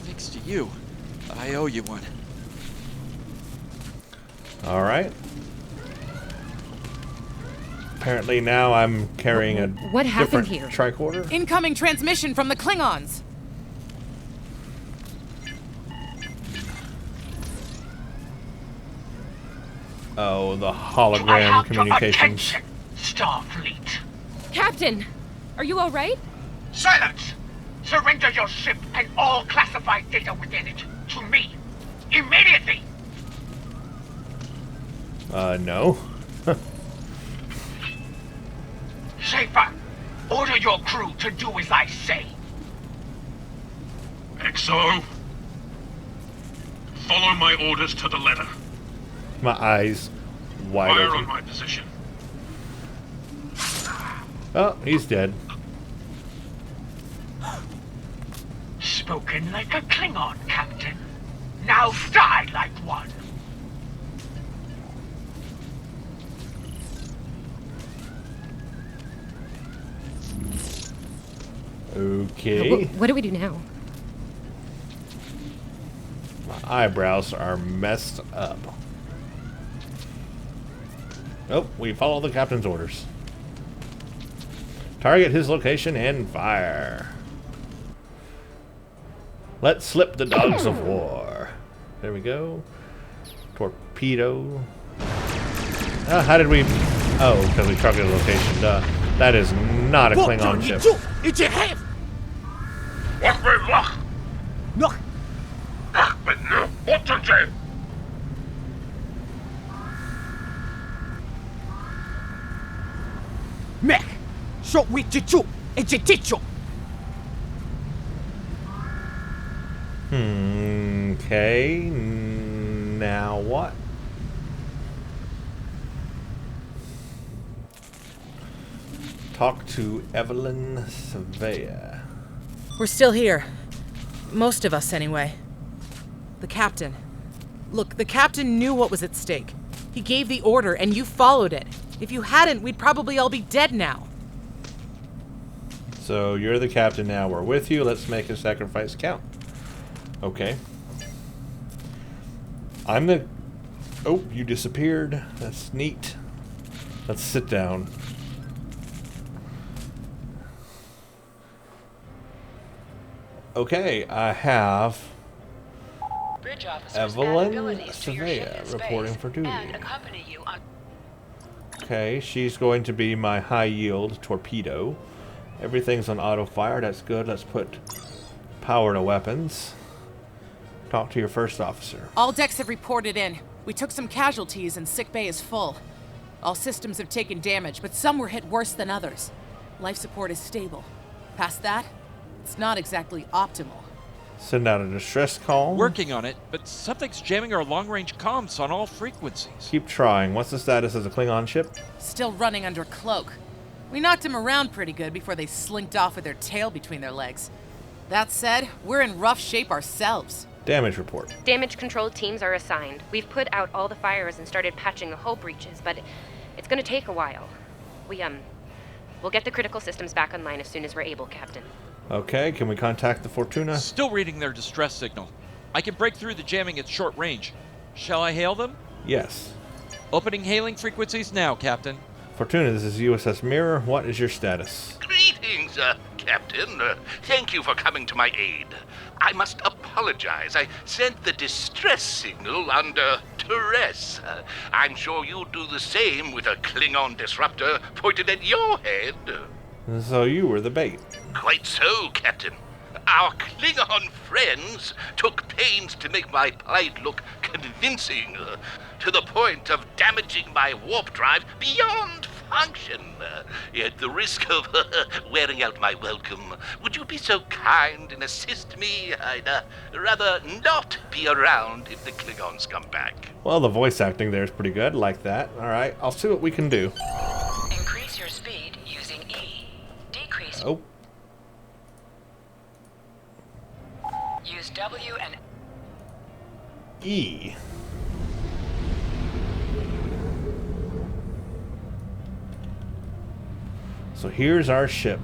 Thanks to you. I owe you one. All right. Apparently now I'm carrying a What happened different here? tricorder. Incoming transmission from the Klingons. Oh, the hologram communications. Starfleet. Captain, are you all right? Silence! Surrender your ship and all classified data within it to me. Immediately! No. Schaefer, order your crew to do as I say. XO, follow my orders to the letter. My eyes wide Fire open. on my position. Oh, he's dead. Spoken like a Klingon, Captain. Now die like one. Okay. What do we do now? My eyebrows are messed up. Oh, we follow the captain's orders. Target his location and fire. Let's slip the dogs of war. There we go. Torpedo. How did we... Oh, because we targeted a location. Duh. That is not a Klingon ship. Mech, show with Jichu, Ejiticho. Okay. Now what? Talk to Evelyn Savea. We're still here. Most of us, anyway. The captain. Look, the captain knew what was at stake. He gave the order, and you followed it. If you hadn't, we'd probably all be dead now. So you're the captain now. We're with you. Let's make a sacrifice count. Okay. I'm the... Oh, you disappeared. That's neat. Let's sit down. Okay, I have Bridge officers Evelyn add abilities to your ship in Savea reporting space for duty. and accompany you on. Okay, she's going to be my high-yield torpedo. Everything's on auto-fire. That's good. Let's put power to weapons. Talk to your first officer. All decks have reported in. We took some casualties and sick bay is full. All systems have taken damage, but some were hit worse than others. Life support is stable. Past that, it's not exactly optimal. Send out a distress call. Working on it, but something's jamming our long-range comms on all frequencies. Keep trying. What's the status of the Klingon ship? Still running under cloak. We knocked him around pretty good before they slinked off with their tail between their legs. That said, we're in rough shape ourselves. Damage report. Damage control teams are assigned. We've put out all the fires and started patching the hull breaches, but it's gonna take a while. We'll get the critical systems back online as soon as we're able, Captain. Okay, can we contact the Fortuna? Still reading their distress signal. I can break through the jamming at short range. Shall I hail them? Yes. Opening hailing frequencies now, Captain. Fortuna, this is USS Mirror. What is your status? Greetings, Captain. Thank you for coming to my aid. I must apologize. I sent the distress signal under duress. I'm sure you'd do the same with a Klingon disruptor pointed at your head. So you were the bait. Quite so, Captain. Our Klingon friends took pains to make my plight look convincing, to the point of damaging my warp drive beyond function. At the risk of wearing out my welcome, would you be so kind and assist me? I'd rather not be around if the Klingons come back. Well, the voice acting there is pretty good. Like that. All right, I'll see what we can do. Increase your speed using E. Decrease. Oh. Use W and E. So here's our ship.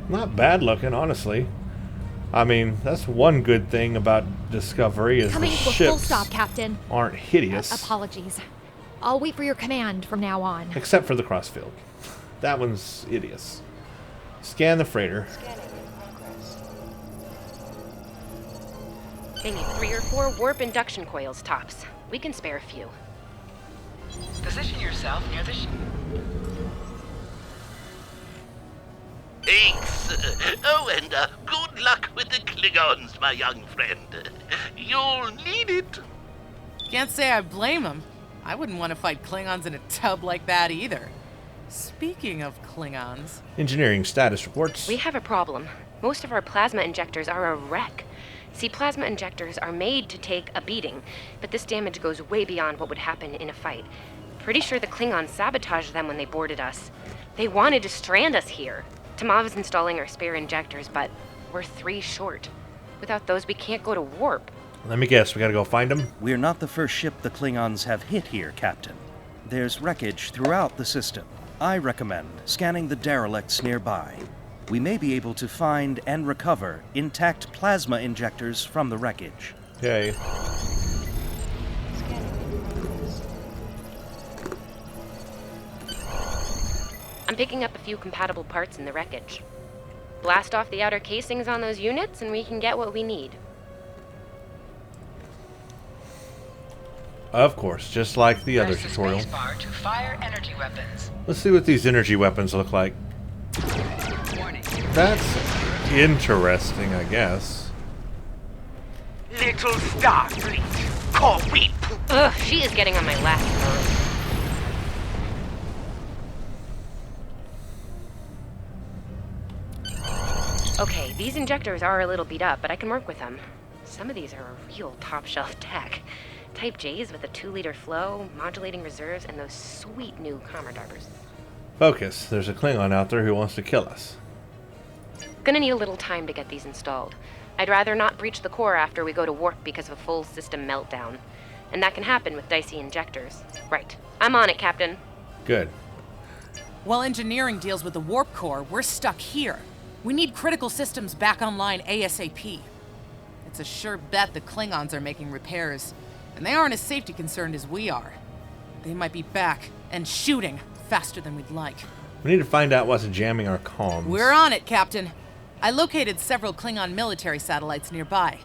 Not bad looking, honestly. I mean, that's one good thing about Discovery is Coming the to a ships full stop, Captain. aren't hideous. Apologies. I'll wait for your command from now on. Except for the crossfield. That one's hideous. Scan the freighter. They need 3 or 4 warp induction coils tops. We can spare a few. position yourself near the Thanks. Oh, and good luck with the Klingons, my young friend. You'll need it. Can't say I blame him. I wouldn't want to fight Klingons in a tub like that either. Speaking of Klingons... Engineering status reports. We have a problem. Most of our plasma injectors are a wreck. See, plasma injectors are made to take a beating, but this damage goes way beyond what would happen in a fight. Pretty sure the Klingons sabotaged them when they boarded us. They wanted to strand us here. Tamav's installing our spare injectors, but we're 3 short. Without those, we can't go to warp. Let me guess, we gotta go find them? We're not the first ship the Klingons have hit here, Captain. There's wreckage throughout the system. I recommend scanning the derelicts nearby. We may be able to find and recover intact plasma injectors from the wreckage. Okay. I'm picking up a few compatible parts in the wreckage. Blast off the outer casings on those units and we can get what we need. Of course, just like the other Press the tutorial. spacebar to fire energy weapons. Let's see what these energy weapons look like. Warning. That's interesting, I guess. Little Starfleet, call me. Ugh, she is getting on my last nerve. Okay, these injectors are a little beat up, but I can work with them. Some of these are a real top-shelf tech. Type J's with a 2-liter flow, modulating reserves, and those sweet new Commodarbers. Focus. There's a Klingon out there who wants to kill us. Gonna need a little time to get these installed. I'd rather not breach the core after we go to warp because of a full system meltdown. And that can happen with dicey injectors. Right. I'm on it, Captain. Good. While engineering deals with the warp core, we're stuck here. We need critical systems back online ASAP. It's a sure bet the Klingons are making repairs, and they aren't as safety concerned as we are. They might be back and shooting faster than we'd like. We need to find out what's jamming our comms. We're on it, Captain. I located several Klingon military satellites nearby.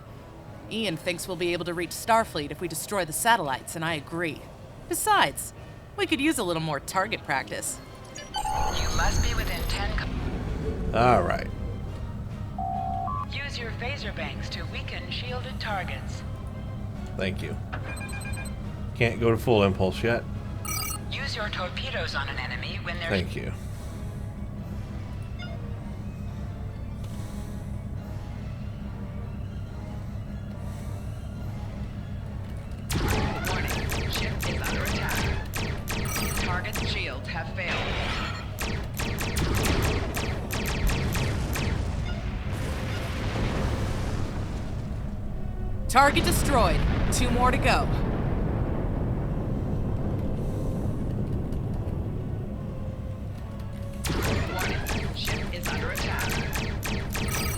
Ian thinks we'll be able to reach Starfleet if we destroy the satellites, and I agree. Besides, we could use a little more target practice. You must be within 10... All right. Use your phaser banks to weaken shielded targets. Thank you. Can't go to full impulse yet. Use your torpedoes on an enemy when they're... Thank you. Warning, ship is under attack. Target's shields have failed. Target destroyed. 2 more to go. Warning, ship is under attack.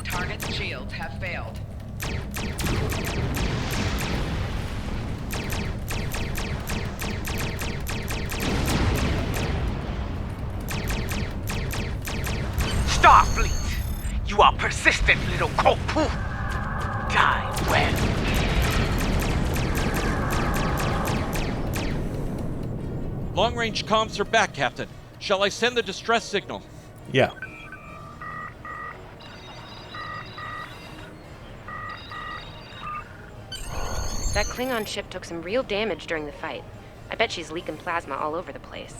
Target's shields have failed. Starfleet! You are persistent, little cockpoo! Die well. Long-range comms are back, Captain. Shall I send the distress signal? Yeah. That Klingon ship took some real damage during the fight. I bet she's leaking plasma all over the place.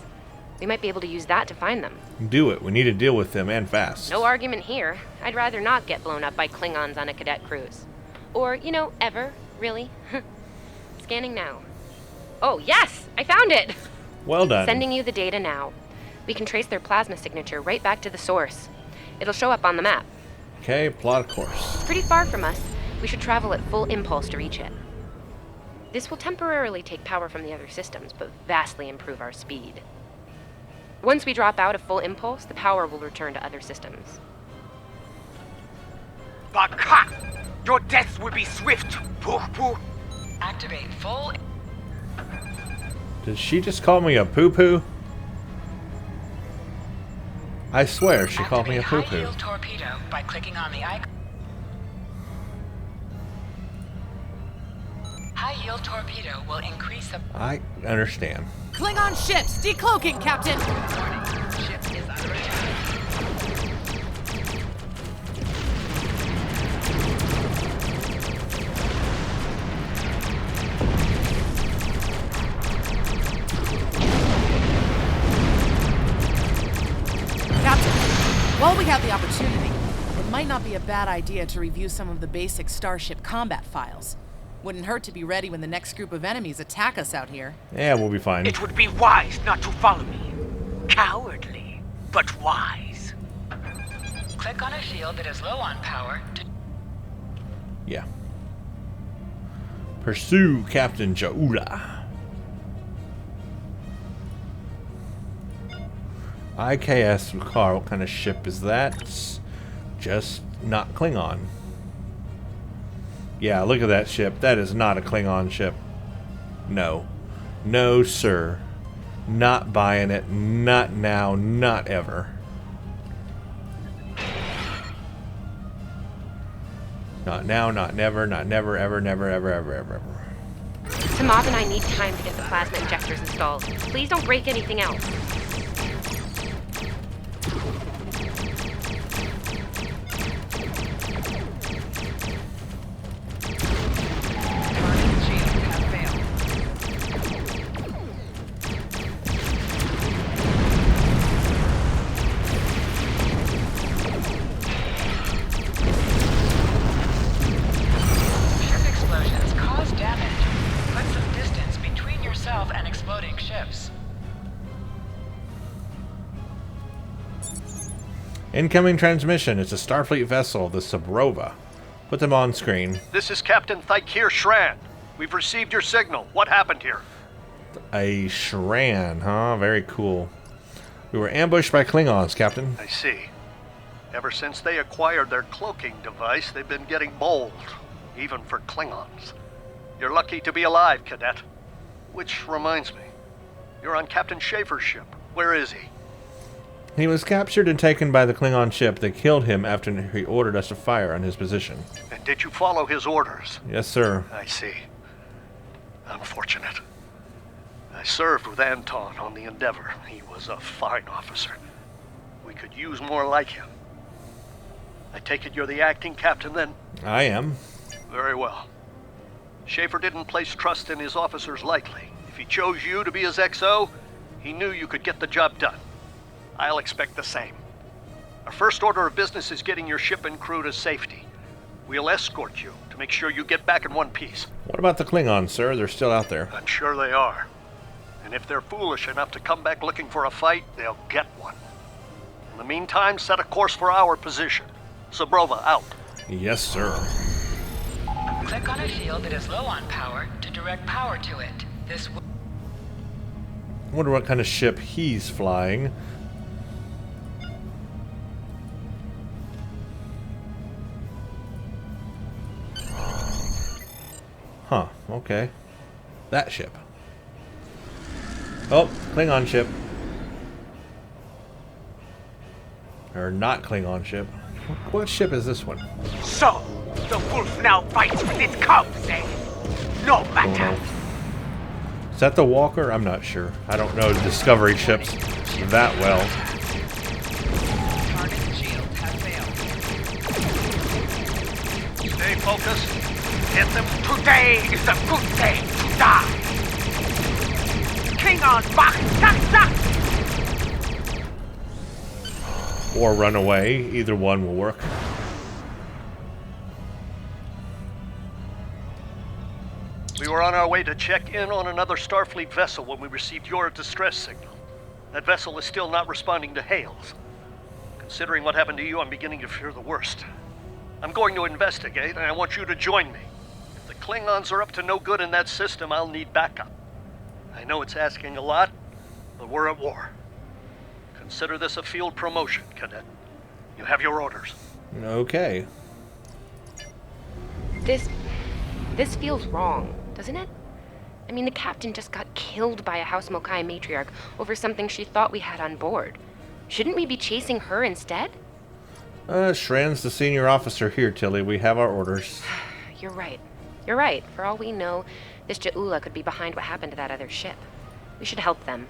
We might be able to use that to find them. Do it. We need to deal with them, and fast. No argument here. I'd rather not get blown up by Klingons on a cadet cruise. Or, ever, really. Scanning now. Oh, yes! I found it! Well done. Sending you the data now. We can trace their plasma signature right back to the source. It'll show up on the map. Okay, plot a course. It's pretty far from us. We should travel at full impulse to reach it. This will temporarily take power from the other systems, but vastly improve our speed. Once we drop out of full impulse, the power will return to other systems. Baka! Your death will be swift, poo-poo! Activate full... Did she just call me a poo-poo? I swear she called me a poo-poo. High-yield torpedo by clicking on the icon. High-yield torpedo will increase the... I understand. Klingon ships decloaking, Captain! Warning, ship is under attack. Captain, while we have the opportunity, it might not be a bad idea to review some of the basic Starship combat files. Wouldn't hurt to be ready when the next group of enemies attack us out here. Yeah, we'll be fine. It would be wise not to follow me. Cowardly, but wise. Click on a shield that is low on power to... Yeah. Pursue Captain Jaula. IKS Car, what kind of ship is that? It's just not Klingon. Yeah, look at that ship. That is not a Klingon ship. No. No, sir. Not buying it. Not now. Not ever. Not now, not never, not never, ever, never, ever, ever, ever, ever. Tamab and I need time to get the plasma injectors installed. Please don't break anything else. Incoming transmission. It's a Starfleet vessel, the Sabrova. Put them on screen. This is Captain Thykir Shran. We've received your signal. What happened here? A Shran, huh? Very cool. We were ambushed by Klingons, Captain. I see. Ever since they acquired their cloaking device, they've been getting bold, even for Klingons. You're lucky to be alive, Cadet. Which reminds me, you're on Captain Schaefer's ship. Where is he? He was captured and taken by the Klingon ship that killed him after he ordered us to fire on his position. And did you follow his orders? Yes, sir. I see. Unfortunate. I served with Anton on the Endeavor. He was a fine officer. We could use more like him. I take it you're the acting captain then? I am. Very well. Schaefer didn't place trust in his officers lightly. If he chose you to be his XO, he knew you could get the job done. I'll expect the same. Our first order of business is getting your ship and crew to safety. We'll escort you to make sure you get back in one piece. What about the Klingons, sir? They're still out there. I'm sure they are. And if they're foolish enough to come back looking for a fight, they'll get one. In the meantime, set a course for our position. Sabrova out. Yes, sir. Click on a field that is low on power to direct power to it. This will... I wonder what kind of ship he's flying. Huh, okay. That ship. Oh, Klingon ship. Or not Klingon ship. What ship is this one? So, the wolf now fights with its cubs, eh? No matter. Is that the Walker? I'm not sure. I don't know Discovery ships that well. Stay focused. Hit them. Today is a good day to die. Klingon Bach, zack, zack. Or run away. Either one will work. We were on our way to check in on another Starfleet vessel when we received your distress signal. That vessel is still not responding to hails. Considering what happened to you, I'm beginning to fear the worst. I'm going to investigate, and I want you to join me. If the Klingons are up to no good in that system, I'll need backup. I know it's asking a lot, but we're at war. Consider this a field promotion, Cadet. You have your orders. Okay. This feels wrong, doesn't it? I mean, the captain just got killed by a House Mokai matriarch over something she thought we had on board. Shouldn't we be chasing her instead? Shran's the senior officer here, Tilly. We have our orders. You're right. You're right. For all we know, this Ja'ula could be behind what happened to that other ship. We should help them.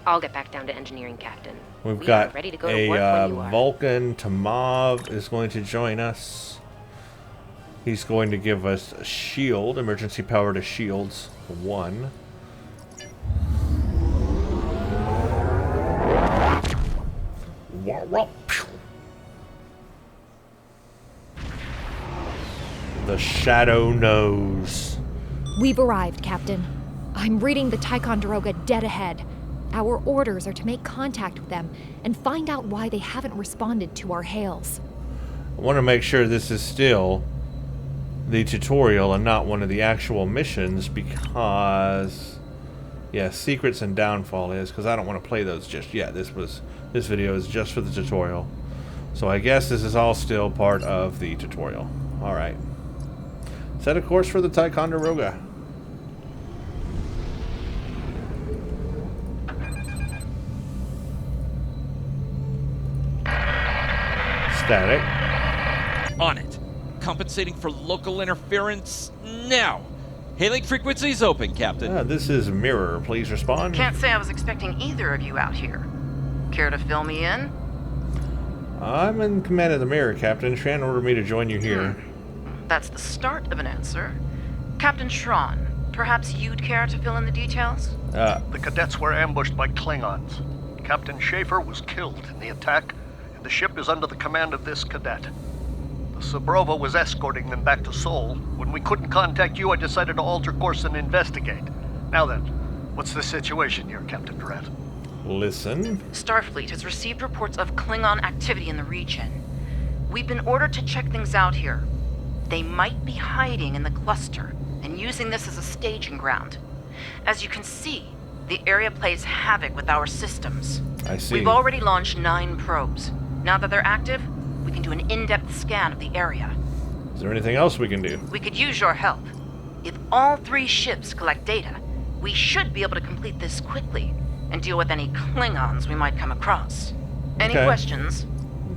I'll get back down to engineering, Captain. We've We got are ready to go to work when you are. Vulcan Tamav is going to join us. He's going to give us a shield, emergency power to shields 1. The Shadow knows. We've arrived, Captain. I'm reading the Ticonderoga dead ahead. Our orders are to make contact with them and find out why they haven't responded to our hails. I want to make sure this is still the tutorial and not one of the actual missions because, yeah, Secrets and Downfall is, because I don't want to play those just yet. This video is just for the tutorial. So I guess this is all still part of the tutorial. Alright. Set a course for the Ticonderoga. Static. On it. Compensating for local interference now. Hailing frequencies open, Captain. This is Mirror. Please respond. Can't say I was expecting either of you out here. Care to fill me in? I'm in command of the Mirror, Captain. Shran ordered me to join you here. That's the start of an answer. Captain Shran, perhaps you'd care to fill in the details? The cadets were ambushed by Klingons. Captain Schaefer was killed in the attack, and the ship is under the command of this cadet. The Sabrova was escorting them back to Seoul. When we couldn't contact you, I decided to alter course and investigate. Now then, what's the situation here, Captain Durant? Listen. Starfleet has received reports of Klingon activity in the region. We've been ordered to check things out here. They might be hiding in the cluster and using this as a staging ground. As you can see, the area plays havoc with our systems. I see. We've already launched 9 probes. Now that they're active, we can do an in-depth scan of the area. Is there anything else we can do? We could use your help. If all 3 ships collect data, we should be able to complete this quickly and deal with any Klingons we might come across. Any Okay. questions?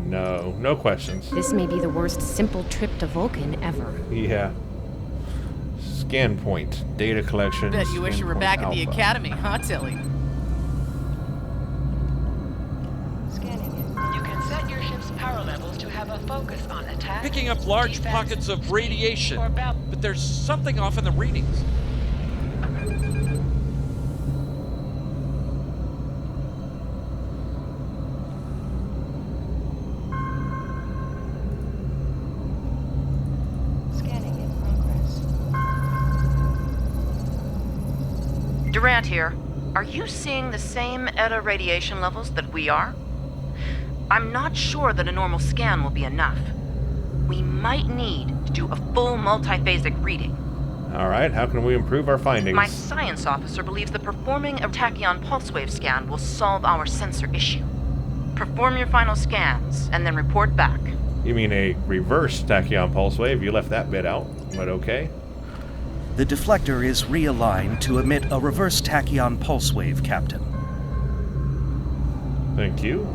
No, no questions. This may be the worst simple trip to Vulcan ever. Yeah. Scan point, data collection. Bet you wish you were scan back point at the alpha. academy, huh, Tilly? You can set your ship's power levels to have a focus on attack. Picking up large defense, pockets of radiation, or battle. but there's something off in the readings. Scanning in progress. Durant here. Are you seeing the same ETA radiation levels that we are? I'm not sure that a normal scan will be enough. We might need to do a full multiphasic reading. All right, how can we improve our findings? My science officer believes that performing a tachyon pulse wave scan will solve our sensor issue. Perform your final scans and then report back. You mean a reverse tachyon pulse wave? You left that bit out, but okay. The deflector is realigned to emit a reverse tachyon pulse wave, Captain. Thank you.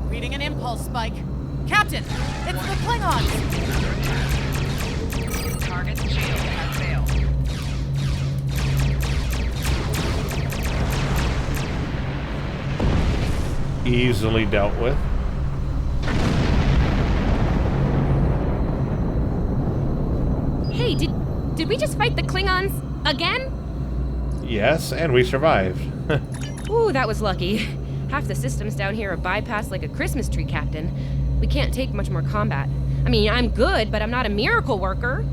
Reading an impulse spike. Captain, it's the Klingons! Target's shield has failed. Easily dealt with. Hey, did we just fight the Klingons again? Yes, and we survived. Ooh, that was lucky. Half the systems down here are bypassed like a Christmas tree, Captain. We can't take much more combat. I mean, I'm good, but I'm not a miracle worker.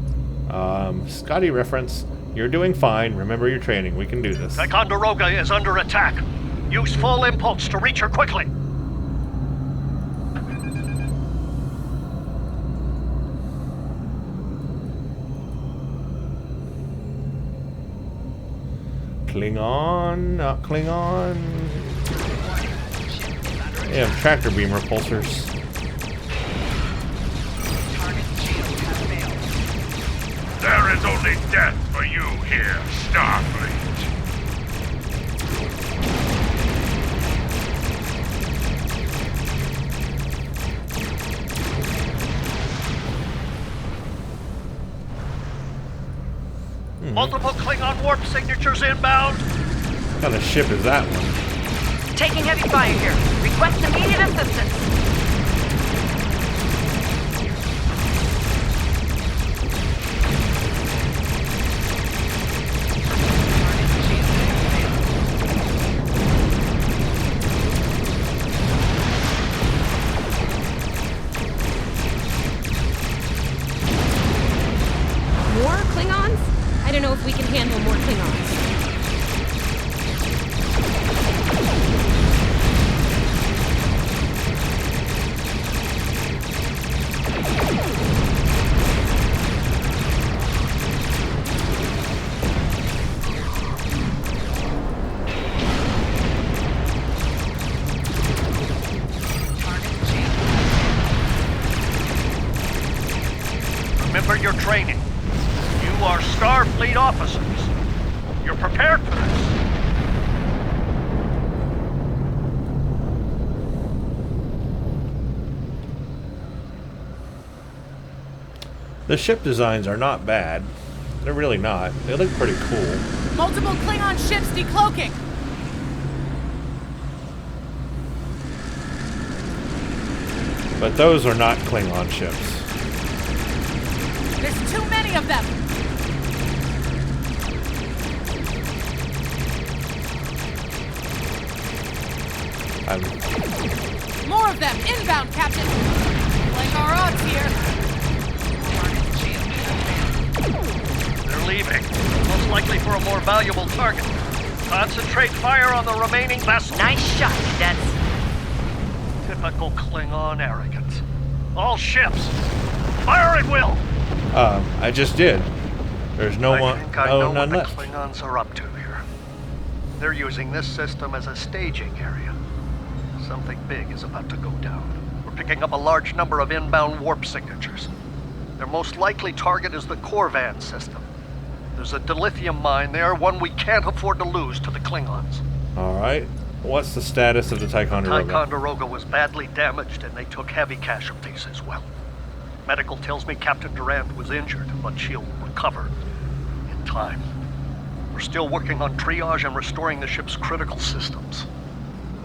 Scotty reference. You're doing fine. Remember your training. We can do this. Ticonderoga is under attack. Use full impulse to reach her quickly. Klingon, not Klingon. They have tractor beam repulsors. There is only death for you here, Starfleet. Multiple Klingon warp signatures inbound. What kind of ship is that one? Taking heavy fire here. Request immediate assistance. More Klingons? I don't know if we can handle more Klingons. Remember your training. You are Starfleet officers. You're prepared for this. The ship designs are not bad. They're really not. They look pretty cool. Multiple Klingon ships decloaking. But those are not Klingon ships. There's too many of them. More of them inbound, Captain. Like our odds here. They're leaving. Most likely for a more valuable target. Concentrate fire on the remaining vessel. Nice shot, cadets. Typical Klingon arrogance. All ships, fire at will. I just did. There's no I one. think I Oh, know none what left. the Klingons are up to here. They're using this system as a staging area. Something big is about to go down. We're picking up a large number of inbound warp signatures. Their most likely target is the Corvan system. There's a dilithium mine there, one we can't afford to lose to the Klingons. Alright. What's the status of the Ticonderoga? Ticonderoga was badly damaged and they took heavy casualties as well. Medical tells me Captain Durant was injured, but she'll recover in time. We're still working on triage and restoring the ship's critical systems.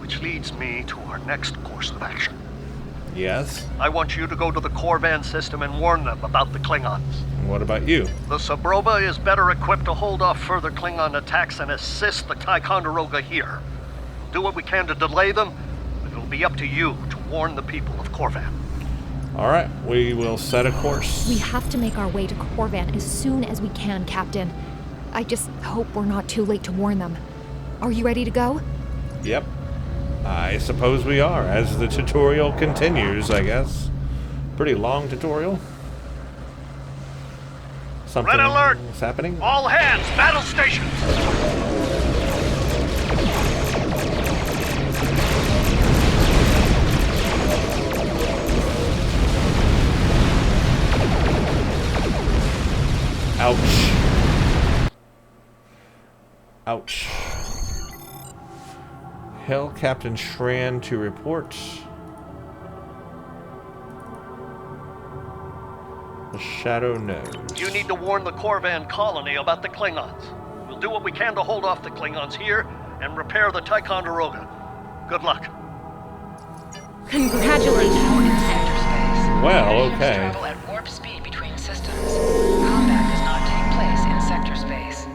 Which leads me to our next course of action. Yes? I want you to go to the Corvan system and warn them about the Klingons. And what about you? The Sabroba is better equipped to hold off further Klingon attacks and assist the Ticonderoga here. We'll do what we can to delay them, but it'll be up to you to warn the people of Corvan. Alright, we will set a course. We have to make our way to Corvan as soon as we can, Captain. I just hope we're not too late to warn them. Are you ready to go? Yep. I suppose we are, as the tutorial continues, I guess. Pretty long tutorial. Something Red alert! is happening. All hands, battle stations! Ouch. Ouch. Hail Captain Shran to report. The Shadow knows. You need to warn the Corvan colony about the Klingons. We'll do what we can to hold off the Klingons here and repair the Ticonderoga. Good luck. Congratulations. Well, okay. Travel at warp speed between systems. Combat does not take place in sector space.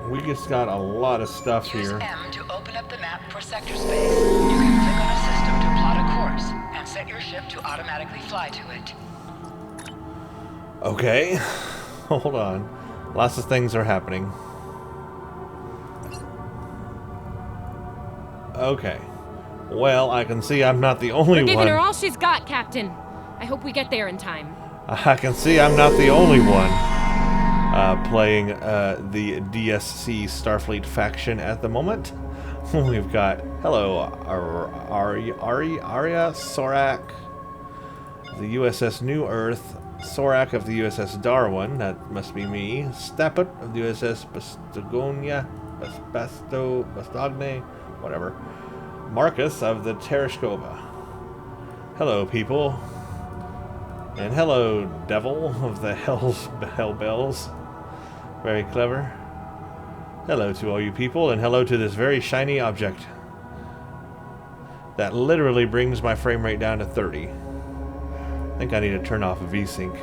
We just got a lot of stuff Use here. M to open up the map for sector space. You can click on a system to plot a course and set your ship to automatically fly to it. Okay. Hold on. Lots of things are happening. Okay. Well, I can see I'm not the only We're giving one. her all she's got, Captain. I hope we get there in time. I can see I'm not the only one playing the DSC Starfleet faction at the moment. We've got, hello, Arya, Sorak, the USS New Earth, Sorak of the USS Darwin, that must be me, Stappet of the USS Bastogne, whatever, Marcus of the Tereshkova. Hello, people. And hello, Devil of the Hellbells. Very clever. Hello to all you people, and hello to this very shiny object that literally brings my frame rate down to 30. I think I need to turn off VSync.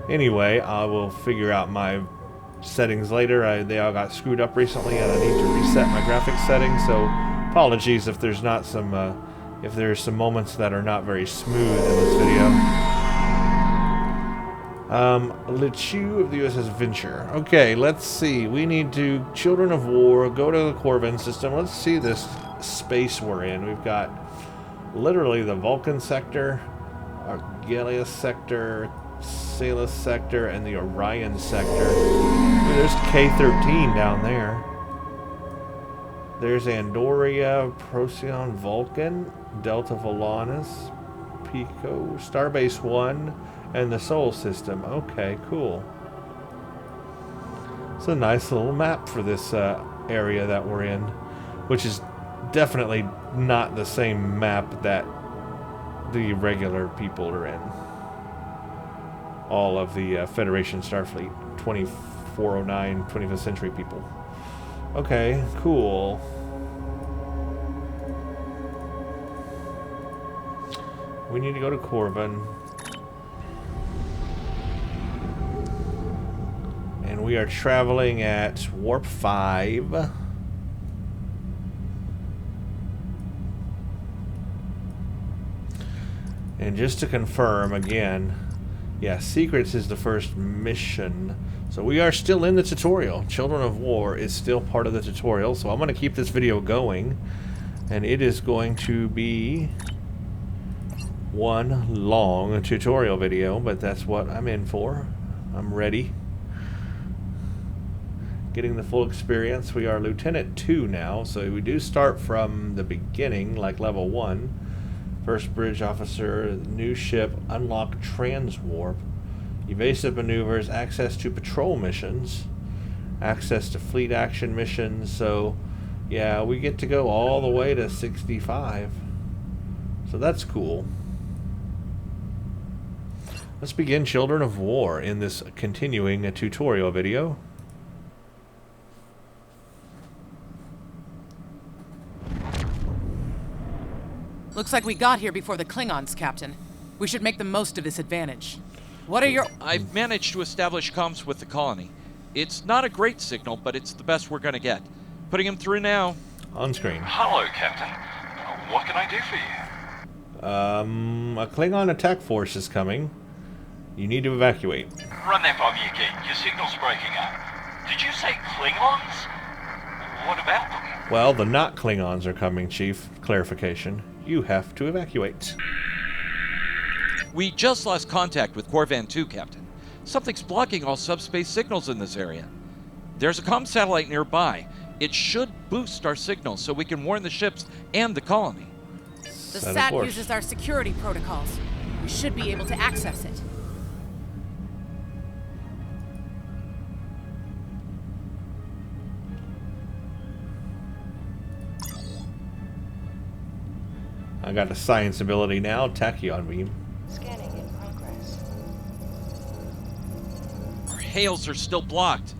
Anyway, I will figure out my settings later. They all got screwed up recently, and I need to reset my graphics settings. So, apologies if there's not some, if there's some moments that are not very smooth in this video. Lichu of the USS Venture. Okay, let's see. We need to Children of War, go to the Corvan system. Let's see this space we're in. We've got literally the Vulcan sector, Argelius sector, Salus sector, and the Orion sector. Ooh, there's K-13 down there. There's Andoria, Procyon, Vulcan, Delta Volanus, Pico, Starbase 1, and the Sol system. Okay, cool. It's a nice little map for this area that we're in, which is definitely not the same map that the regular people are in. All of the Federation Starfleet, 2409, 25th century people. Okay, cool. We need to go to Corvan. And we are traveling at warp 5. And just to confirm again, yeah, Secrets is the first mission. So we are still in the tutorial. Children of War is still part of the tutorial. So I'm going to keep this video going. And it is going to be one long tutorial video, but that's what I'm in for. I'm ready. Getting the full experience. We are Lieutenant 2 now, so we do start from the beginning, like level 1. First bridge officer, new ship, unlock transwarp. evasive maneuvers, access to patrol missions, access to fleet action missions. So, yeah, we get to go all the way to 65. So that's cool. Let's begin Children of War in this continuing tutorial video. Looks like we got here before the Klingons, Captain. We should make the most of this advantage. What are your... I've managed to establish comms with the colony. It's not a great signal, but it's the best we're gonna get. Putting him through now. On screen. Hello, Captain. What can I do for you? A Klingon attack force is coming. You need to evacuate. Run that by me again. Your signal's breaking up. Did you say Klingons? What about them? Well, the not Klingons are coming, Chief. Clarification. You have to evacuate. We just lost contact with Corvan 2, Captain. Something's blocking all subspace signals in this area. There's a comm satellite nearby. It should boost our signal so we can warn the ships and the colony. The SAT uses our security protocols. We should be able to access it. I got a science ability now, tachyon beam. Scanning in progress. Our hails are still blocked.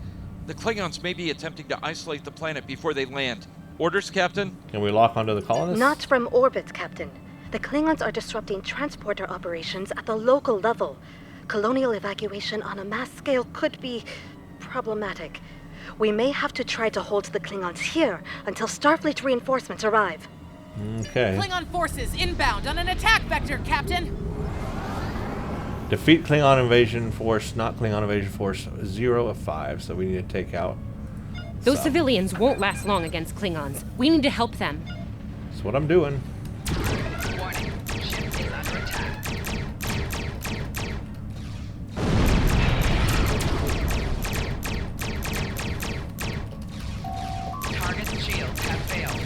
The Klingons may be attempting to isolate the planet before they land. Orders, Captain? Can we lock onto the colonists? Not from orbit, Captain. The Klingons are disrupting transporter operations at the local level. Colonial evacuation on a mass scale could be problematic. We may have to try to hold the Klingons here until Starfleet reinforcements arrive. Okay. Klingon forces inbound on an attack vector, Captain! Defeat Klingon invasion force, not Klingon invasion force, 0 of 5, so we need to take out. Those civilians won't last long against Klingons. We need to help them. That's what I'm doing. Warning. Ship is under attack. Target shields have failed.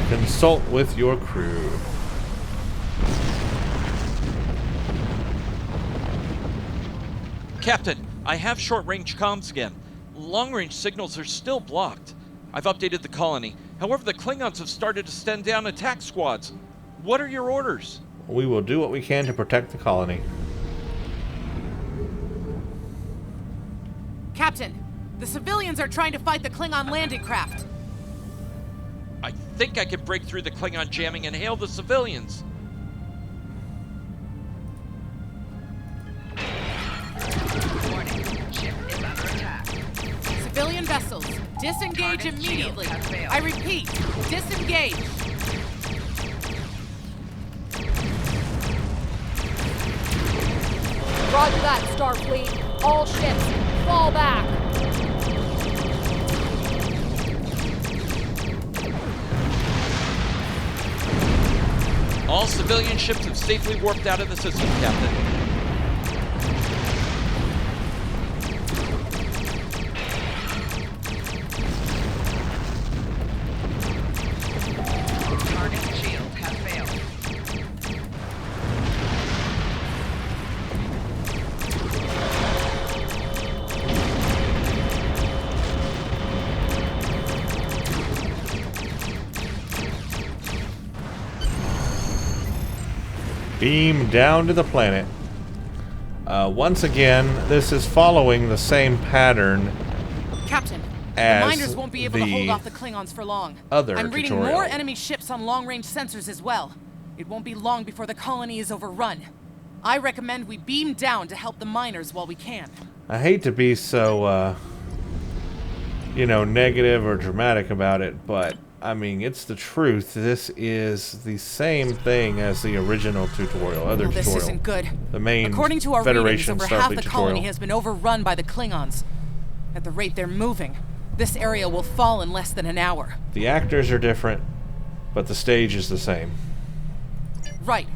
Consult with your crew. Captain, I have short-range comms again. Long-range signals are still blocked. I've updated the colony. However, the Klingons have started to send down attack squads. What are your orders? We will do what we can to protect the colony. Captain, the civilians are trying to fight the Klingon landing craft. I think I can break through the Klingon jamming and hail the civilians. Warning. Ship is under attack. Civilian vessels, disengage immediately. I repeat, disengage. Roger that, Starfleet. All ships, fall back. All All civilian ships have safely warped out of the system, Captain. Beam down to the planet. Once again, this is following the same pattern. Captain, as the miners won't be able to hold off the Klingons for long. Other I'm reading tutorial. more enemy ships on long-range sensors as well. It won't be long before the colony is overrun. I recommend we beam down to help the miners while we can. I hate to be so, you know, negative or dramatic about it, but I mean, it's the truth. This is the same thing as the original tutorial, other This tutorial. isn't good. The main According to our Federation readings, over half Starfleet the tutorial. colony has been overrun by the Klingons. At the rate they're moving, this area will fall in less than an hour. The actors are different, but the stage is the same. Right.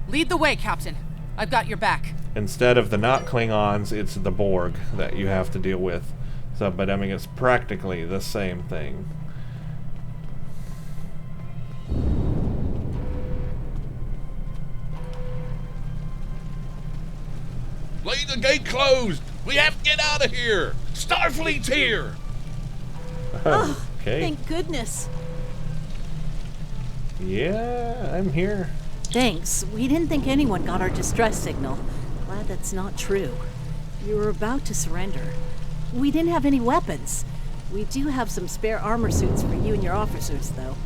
Lead the way, Captain. I've got your back. Instead of the not Klingons, it's the Borg that you have to deal with. So, but I mean, it's practically the same thing. Leave the gate closed! We have to get out of here! Starfleet's here! Oh, Okay. thank goodness. Yeah, I'm here. Thanks. We didn't think anyone got our distress signal. Glad that's not true. You were about to surrender. We didn't have any weapons. We do have some spare armor suits for you and your officers, though.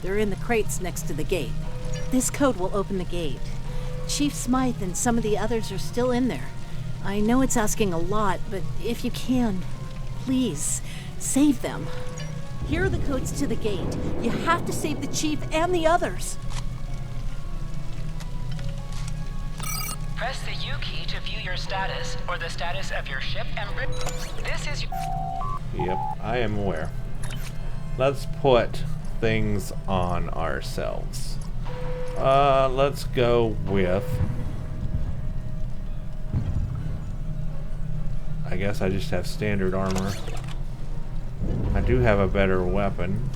They're in the crates next to the gate. This code will open the gate. Chief Smythe and some of the others are still in there. I know it's asking a lot, but if you can, please, save them. Here are the codes to the gate. You have to save the Chief and the others. Press the U key to view your status or the status of your ship and this is Yep, I am aware. Let's put things on ourselves. Let's go with... I guess I just have standard armor. I do have a better weapon.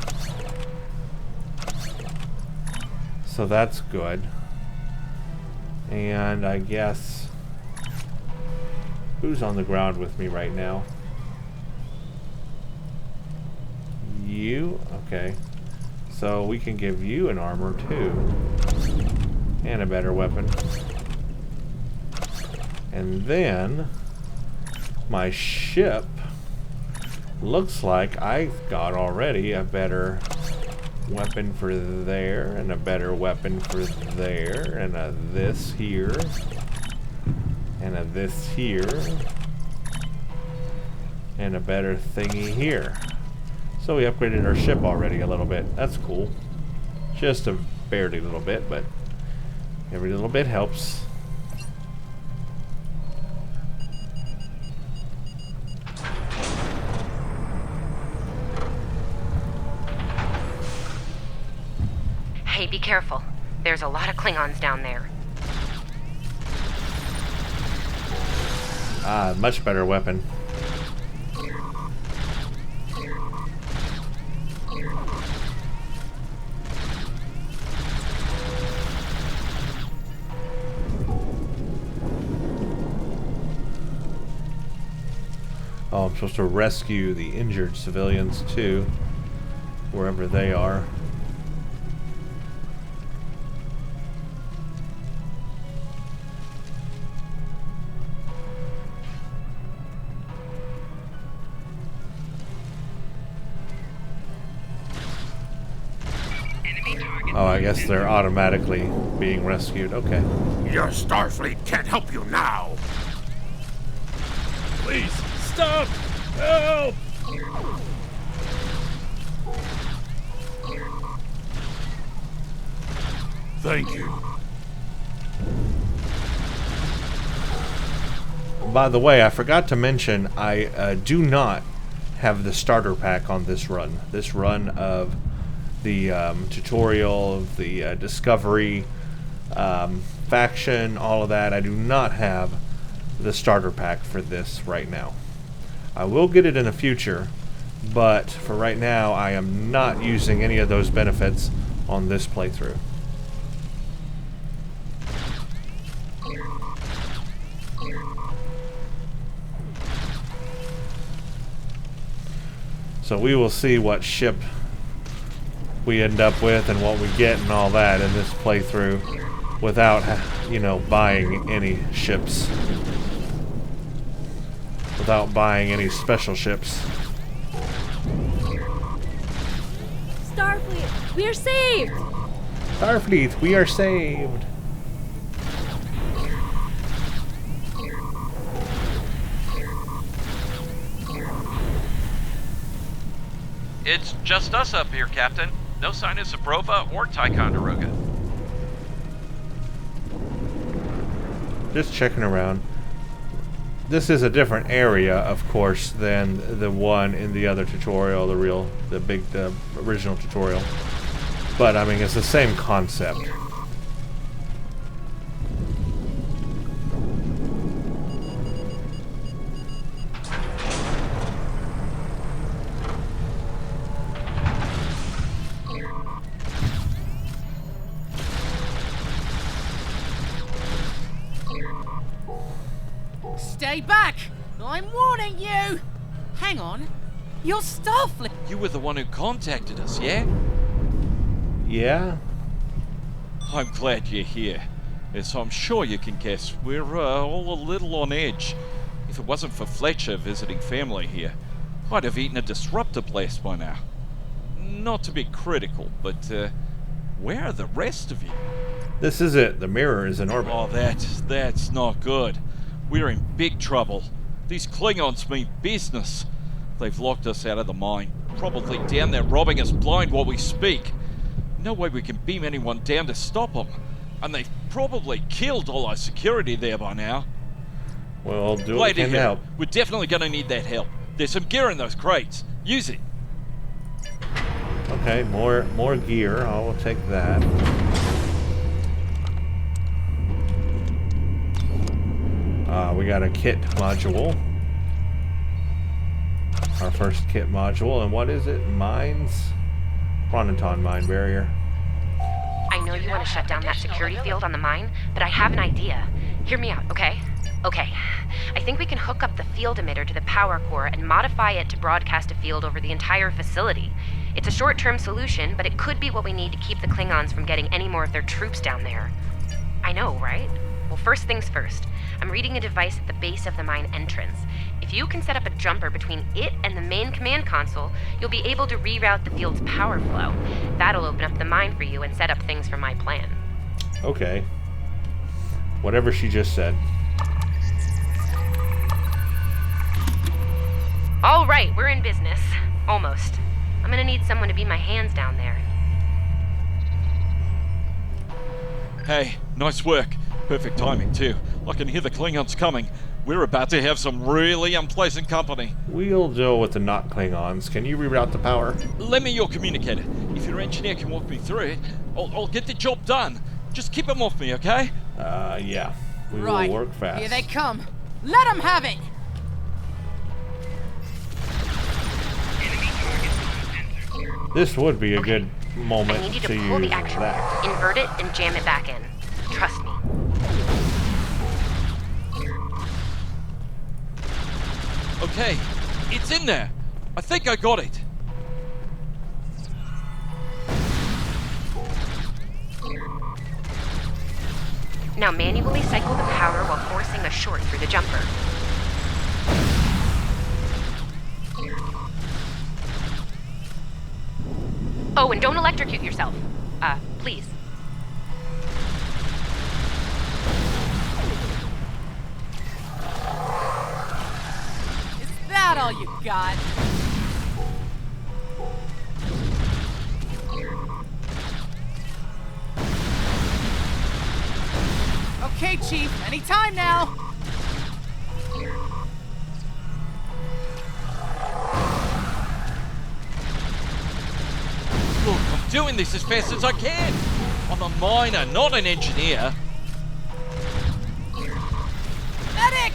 So that's good. And I guess... Who's on the ground with me right now? You? Okay. So we can give you an armor too. And a better weapon. And then... my ship looks like I've got already a better weapon for there, and a better weapon for there, and a this here, and a this here, and a better thingy here. So we upgraded our ship already a little bit. That's cool. Just a barely little bit, but every little bit helps. Hey, be careful. There's a lot of Klingons down there. Ah, much better weapon. Oh, I'm supposed to rescue the injured civilians too, wherever they are. Oh, I guess they're automatically being rescued. Okay. Your Starfleet can't help you now. Please, stop! Help! Thank you. By the way, I forgot to mention, I do not have the starter pack on this run. This run of the tutorial, of the discovery, faction, all of that. I do not have the starter pack for this right now. I will get it in the future, but for right now I am not using any of those benefits on this playthrough. So we will see what ship we end up with and what we get and all that in this playthrough without, you know, buying any ships. Without buying any special ships. Starfleet, we are saved! Starfleet, we are saved! It's just us up here, Captain. No sign of Sabrova or Ticonderoga. Just checking around. This is a different area, of course, than the one in the other tutorial, the original tutorial. But, I mean, it's the same concept. Stay back! I'm warning you! Hang on. You're Starfleet! You were the one who contacted us, yeah? Yeah? I'm glad you're here. As I'm sure you can guess, we're all a little on edge. If it wasn't for Fletcher visiting family here, I'd have eaten a disruptor blast by now. Not to be critical, but where are the rest of you? This is it. The mirror is in orbit. Oh, that's not good. We're in big trouble. These Klingons mean business. They've locked us out of the mine. Probably down there robbing us blind while we speak. No way we can beam anyone down to stop them. And they've probably killed all our security there by now. Well, do what we can to help. We're definitely going to need that help. There's some gear in those crates. Use it. Okay, more gear. I will take that. We got a kit module. Our first kit module. And what is it? Mines? Chronoton mine barrier. I know you want to shut down that security field on the mine, but I have an idea. Hear me out, okay? Okay. I think we can hook up the field emitter to the power core and modify it to broadcast a field over the entire facility. It's a short-term solution, but it could be what we need to keep the Klingons from getting any more of their troops down there. I know, right? Well, first things first. I'm reading a device at the base of the mine entrance. If you can set up a jumper between it and the main command console, you'll be able to reroute the field's power flow. That'll open up the mine for you and set up things for my plan. Okay. Whatever she just said. All right, we're in business. Almost. I'm gonna need someone to be my hands down there. Hey, nice work. Perfect timing, too. I can hear the Klingons coming. We're about to have some really unpleasant company. We'll deal with the not Klingons. Can you reroute the power? Lend me your communicator. If your engineer can walk me through it, I'll get the job done. Just keep them off me, okay? Yeah. We right. will work fast. Here they come. Let them have it! This would be a good moment I need you to to pull use the actuator, that. invert it, and jam it back in. Trust me. Okay, it's in there. I think I got it. Now manually cycle the power while forcing a short through the jumper. Oh, and don't electrocute yourself. Please. Is that all you got? Okay, Chief, anytime now. Look, I'm doing this as fast as I can. I'm a miner, not an engineer. Medic!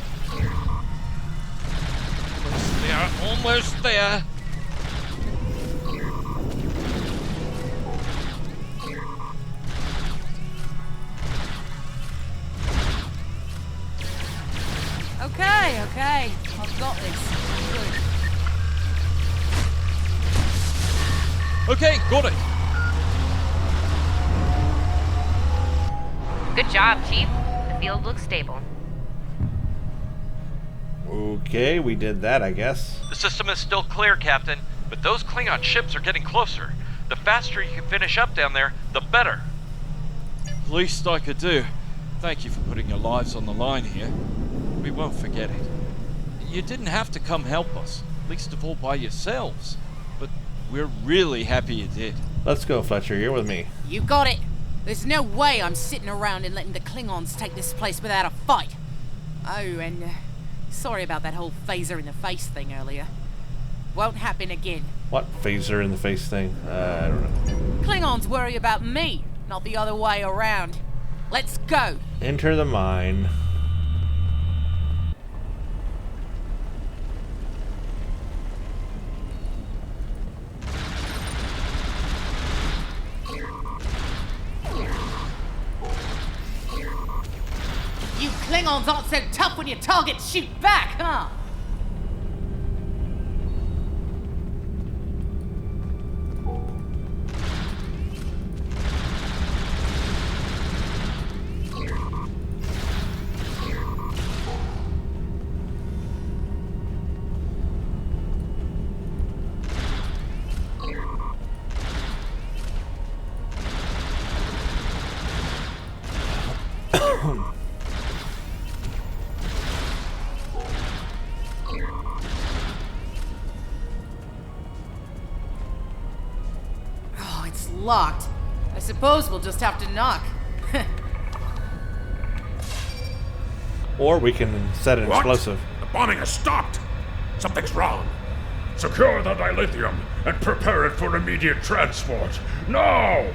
Almost there. Okay. I've got this. Good. Okay, got it. Good job, Chief. The field looks stable. Okay, we did that, I guess. The system is still clear, Captain, but those Klingon ships are getting closer. The faster you can finish up down there, the better. Least I could do. Thank you for putting your lives on the line here. We won't forget it. You didn't have to come help us, least of all by yourselves. But we're really happy you did. Let's go, Fletcher. You're with me. You got it. There's no way I'm sitting around and letting the Klingons take this place without a fight. Oh, and sorry about that whole phaser in the face thing earlier. Won't happen again. What phaser in the face thing? I don't know. Klingons worry about me, not the other way around. Let's go. Enter the mine. You Klingons aren't so tough when your targets shoot back, huh? Locked. I suppose we'll just have to knock. Or we can set an explosive. The bombing has stopped. Something's wrong. Secure the dilithium and prepare it for immediate transport. Now!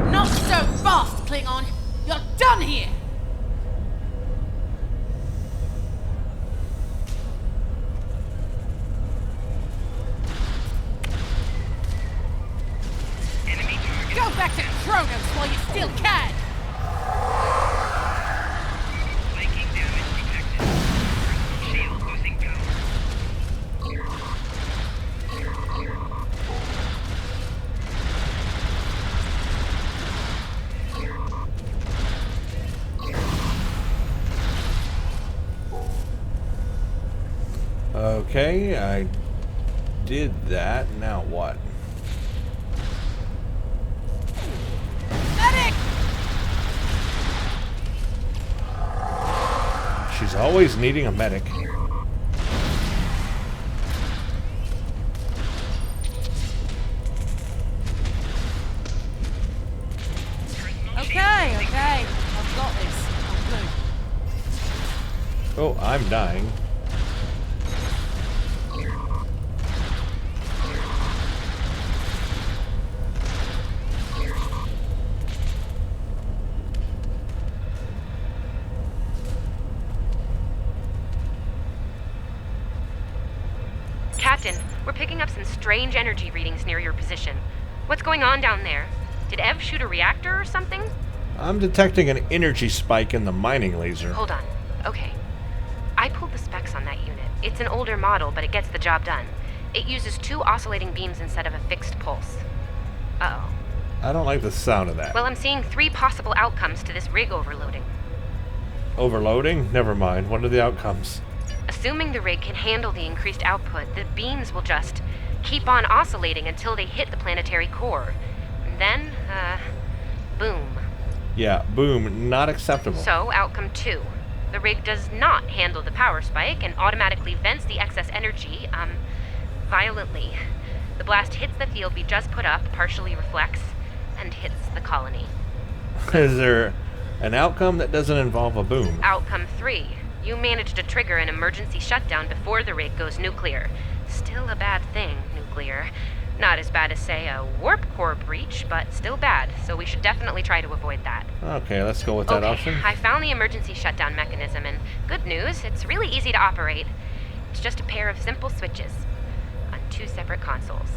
Not so fast, Klingon. You're done here. Go back to Kronos while you still can! Flanking damage detected. Shield losing power. Okay, I did that. Now what? She's always needing a medic. Okay. I've got this. I'm good. Oh, I'm dying. Captain, we're picking up some strange energy readings near your position. What's going on down there? Did Ev shoot a reactor or something? I'm detecting an energy spike in the mining laser. Hold on. Okay. I pulled the specs on that unit. It's an older model, but it gets the job done. It uses 2 oscillating beams instead of a fixed pulse. Uh-oh. I don't like the sound of that. Well, I'm seeing 3 possible outcomes to this rig overloading. Overloading? Never mind. What are the outcomes? Assuming the rig can handle the increased output, the beams will just keep on oscillating until they hit the planetary core. And then, boom. Yeah, boom. Not acceptable. So, outcome 2. The rig does not handle the power spike and automatically vents the excess energy, violently. The blast hits the field we just put up, partially reflects, and hits the colony. Is there an outcome that doesn't involve a boom? Outcome 3. You managed to trigger an emergency shutdown before the rig goes nuclear. Still a bad thing, nuclear. Not as bad as, say, a warp core breach, but still bad, so we should definitely try to avoid that. Okay, let's go with that option. I found the emergency shutdown mechanism, and good news, it's really easy to operate. It's just a pair of simple switches on 2 separate consoles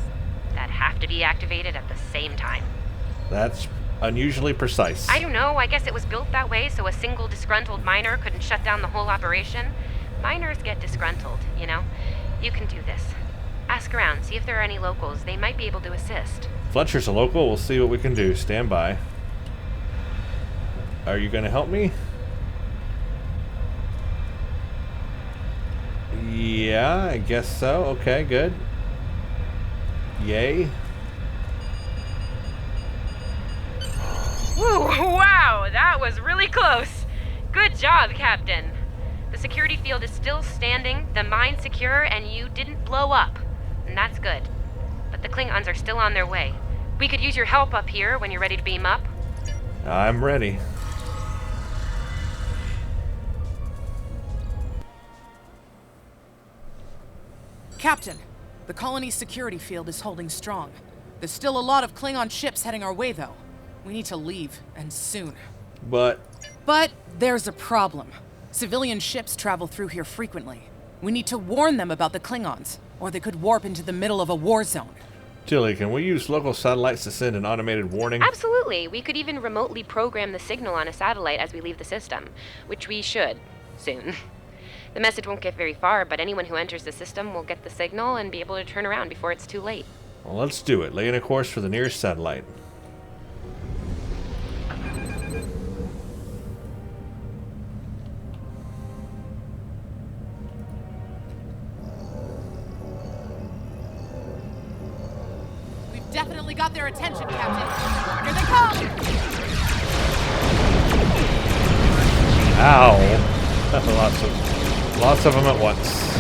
that have to be activated at the same time. That's unusually precise. I don't know, I guess it was built that way so a single disgruntled miner couldn't shut down the whole operation. Miners get disgruntled, you know? You can do this. Ask around, see if there are any locals. They might be able to assist. Fletcher's a local. We'll see what we can do. Stand by. Are you going to help me? Yeah, I guess so. Okay, good. Yay. Woo, wow, that was really close. Good job, Captain. The security field is still standing, the mine's secure, and you didn't blow up. And that's good. But the Klingons are still on their way. We could use your help up here when you're ready to beam up. I'm ready. Captain, the colony's security field is holding strong. There's still a lot of Klingon ships heading our way, though. We need to leave, and soon. But there's a problem. Civilian ships travel through here frequently. We need to warn them about the Klingons, or they could warp into the middle of a war zone. Tilly, can we use local satellites to send an automated warning? Absolutely. We could even remotely program the signal on a satellite as we leave the system, which we should, soon. The message won't get very far, but anyone who enters the system will get the signal and be able to turn around before it's too late. Well, let's do it. Lay in a course for the nearest satellite. Definitely got their attention, Captain. Here they come! Ow. Lots of them at once.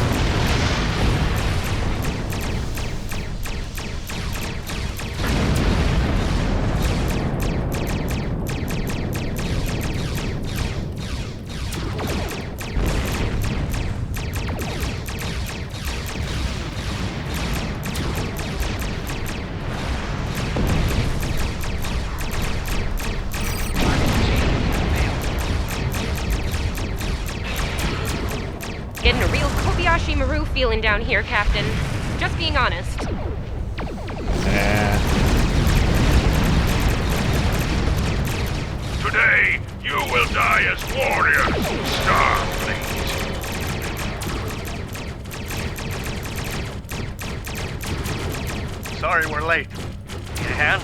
Getting a real Kobayashi Maru feeling down here, Captain. Just being honest. Today, you will die as warriors, Starfleet. Sorry we're late. Need a hand?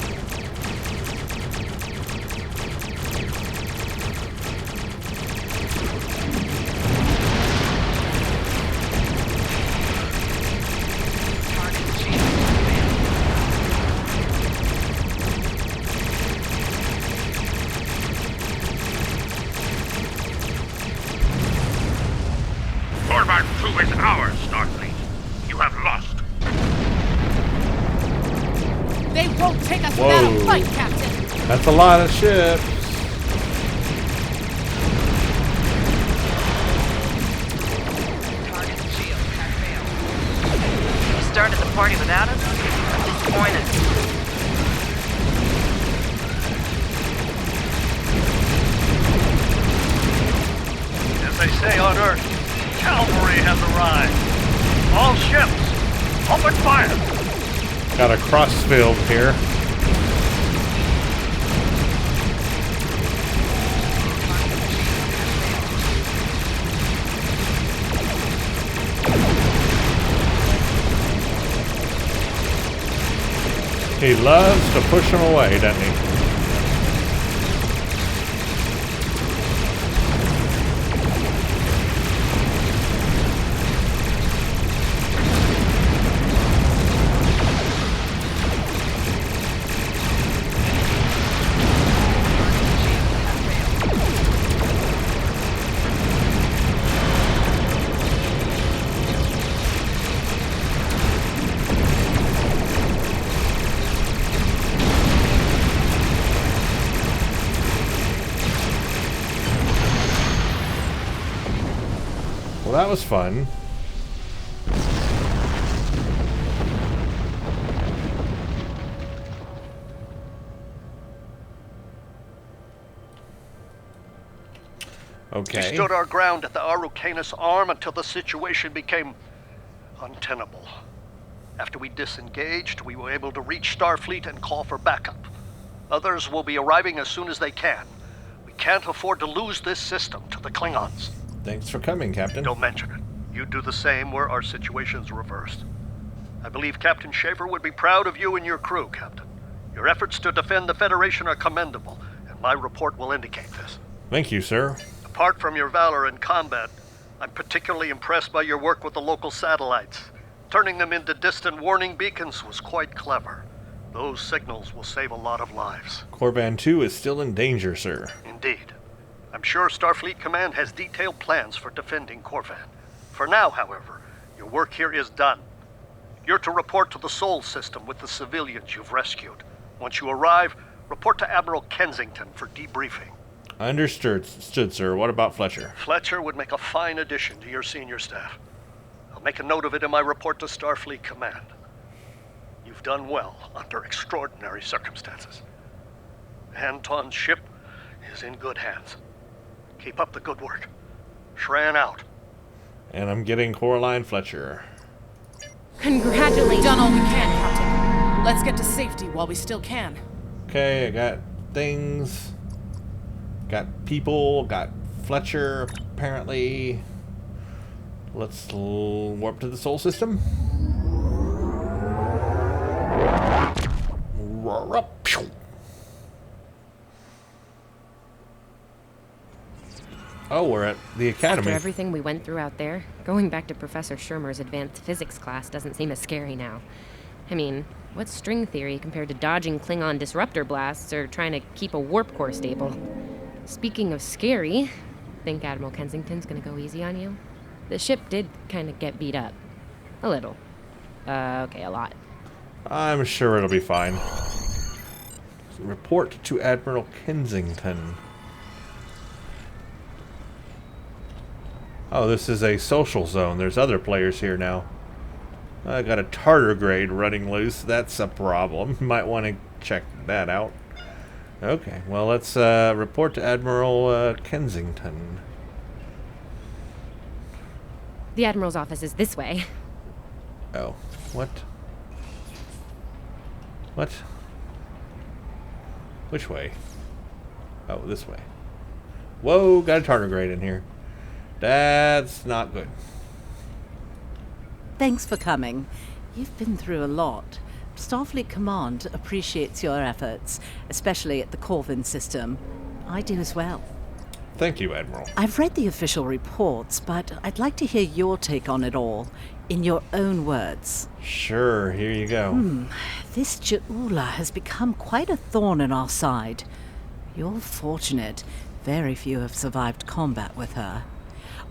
Forward 2 is ours, Starfleet. You have lost. They won't take us without a fight, Captain. That's a lot of ships. You started the party without us? I'm disappointed. As they say on Earth, cavalry has arrived. All ships, open fire! Got a crossfield here. He loves to push them away, doesn't he? Well, that was fun. Okay. We stood our ground at the Araucanus Arm until the situation became untenable. After we disengaged, we were able to reach Starfleet and call for backup. Others will be arriving as soon as they can. We can't afford to lose this system to the Klingons. Thanks for coming, Captain. Don't mention it. You do the same where our situation's reversed. I believe Captain Schaefer would be proud of you and your crew, Captain. Your efforts to defend the Federation are commendable, and my report will indicate this. Thank you, sir. Apart from your valor in combat, I'm particularly impressed by your work with the local satellites. Turning them into distant warning beacons was quite clever. Those signals will save a lot of lives. Korvan 2 is still in danger, sir. Indeed. I'm sure Starfleet Command has detailed plans for defending Korvan. For now, however, your work here is done. You're to report to the Sol system with the civilians you've rescued. Once you arrive, report to Admiral Kensington for debriefing. Understood, sir. What about Fletcher? Fletcher would make a fine addition to your senior staff. I'll make a note of it in my report to Starfleet Command. You've done well under extraordinary circumstances. Anton's ship is in good hands. Keep up the good work. Shran out. And I'm getting Coraline Fletcher. Congratulations. We've done all we can, Captain. Let's get to safety while we still can. Okay, I got things. Got people. Got Fletcher, apparently. Let's warp to the Sol system. Oh, we're at the academy. After everything we went through out there, going back to Professor Shermer's advanced physics class doesn't seem as scary now. I mean, what's string theory compared to dodging Klingon disruptor blasts or trying to keep a warp core stable? Speaking of scary, think Admiral Kensington's gonna go easy on you? The ship did kind of get beat up. A little. Okay, a lot. I'm sure it'll be fine. Report to Admiral Kensington. Oh, this is a social zone. There's other players here now. I got a tardigrade running loose. That's a problem. Might want to check that out. Okay, well, let's report to Admiral Kensington. The Admiral's office is this way. Oh, what? What? Which way? Oh, this way. Whoa, got a tardigrade in here. That's not good. Thanks for coming. You've been through a lot. Starfleet Command appreciates your efforts, especially at the Corvin system. I do as well. Thank you, Admiral. I've read the official reports, but I'd like to hear your take on it all, in your own words. Sure, here you go. This Ju'ula has become quite a thorn in our side. You're fortunate. Very few have survived combat with her.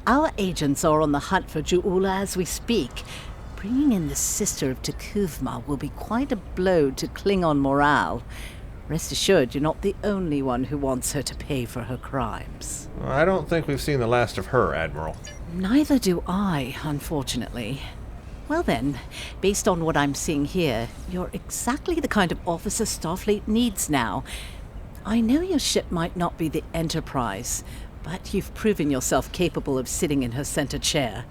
Our agents are on the hunt for Ju'ula as we speak. Bringing in the sister of T'Kuvma will be quite a blow to Klingon morale. Rest assured, you're not the only one who wants her to pay for her crimes. I don't think we've seen the last of her, Admiral. Neither do I, unfortunately. Well then, based on what I'm seeing here, you're exactly the kind of officer Starfleet needs now. I know your ship might not be the Enterprise, but you've proven yourself capable of sitting in her center chair.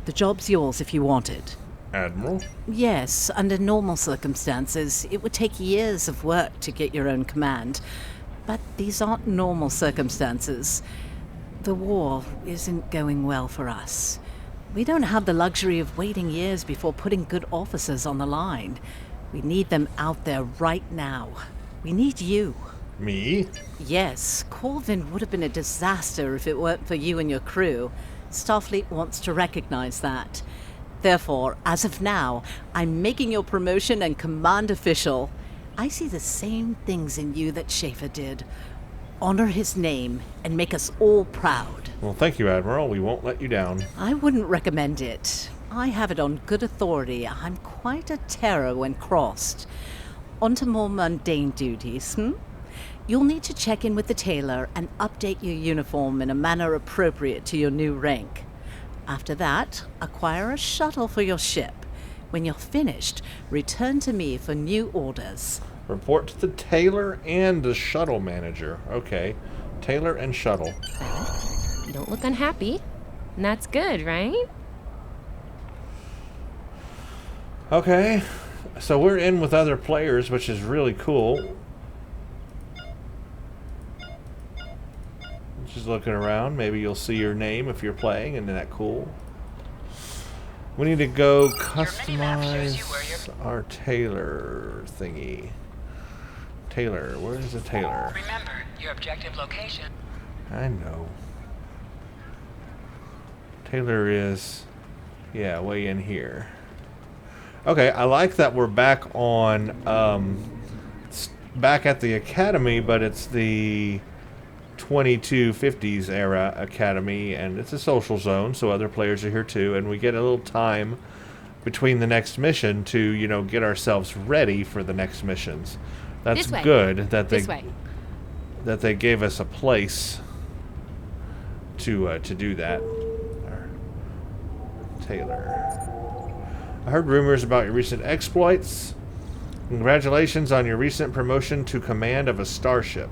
The job's yours if you want it. Admiral? Yes, under normal circumstances, it would take years of work to get your own command. But these aren't normal circumstances. The war isn't going well for us. We don't have the luxury of waiting years before putting good officers on the line. We need them out there right now. We need you. Me? Yes, Corvin would have been a disaster if it weren't for you and your crew. Starfleet wants to recognize that. Therefore, as of now, I'm making your promotion and command official. I see the same things in you that Schaefer did. Honor his name and make us all proud. Well, thank you, Admiral. We won't let you down. I wouldn't recommend it. I have it on good authority. I'm quite a terror when crossed. On to more mundane duties, You'll need to check in with the tailor and update your uniform in a manner appropriate to your new rank. After that, acquire a shuttle for your ship. When you're finished, return to me for new orders. Report to the tailor and the shuttle manager. Okay. Tailor and shuttle. You don't look unhappy. And that's good, right? Okay, so we're in with other players, which is really cool. Just looking around, maybe you'll see your name if you're playing, and isn't that cool? We need to go customize our tailor thingy. Tailor, where is the tailor? Remember your objective location. I know. Tailor is, yeah, way in here. Okay, I like that we're back on, back at the academy, but it's the 2250s era academy, and it's a social zone, so other players are here too, and we get a little time between the next mission to, you know, get ourselves ready for the next missions. That's good that they gave us a place to do that. Taylor, I heard rumors about your recent exploits. Congratulations on your recent promotion to command of a starship.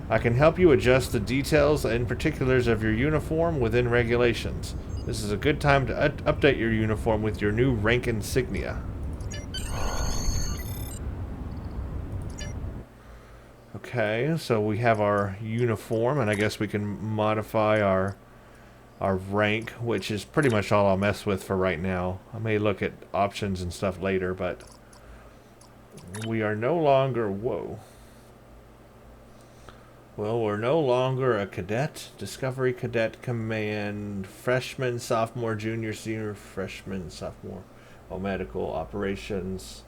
I can help you adjust the details and particulars of your uniform within regulations. This is a good time to update your uniform with your new rank insignia. Okay, so we have our uniform, and I guess we can modify our rank, which is pretty much all I'll mess with for right now. I may look at options and stuff later, but we are no longer... Whoa. Well, we're no longer a cadet. Discovery Cadet Command. Freshman, sophomore, junior, senior, freshman, sophomore. Oh, medical operations.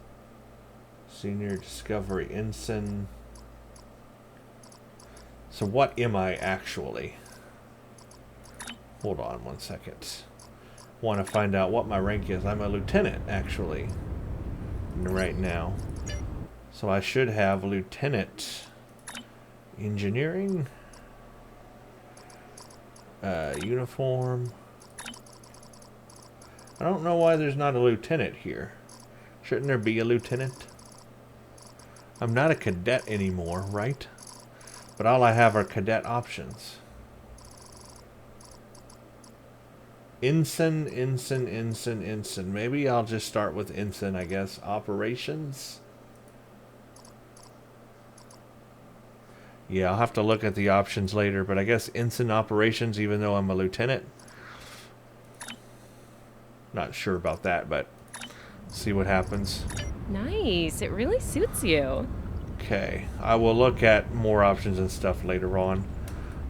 Senior Discovery Ensign. So what am I actually? Hold on one second. Want to find out what my rank is. I'm a lieutenant, actually. Right now. So I should have lieutenant... Engineering, uniform. I don't know why there's not a lieutenant here. Shouldn't there be a lieutenant? I'm not a cadet anymore, right? But all I have are cadet options. Ensign, ensign, ensign, ensign. Maybe I'll just start with ensign, I guess. Operations. Yeah, I'll have to look at the options later, but I guess ensign operations, even though I'm a lieutenant. Not sure about that, but see what happens. Nice. It really suits you. Okay, I will look at more options and stuff later on.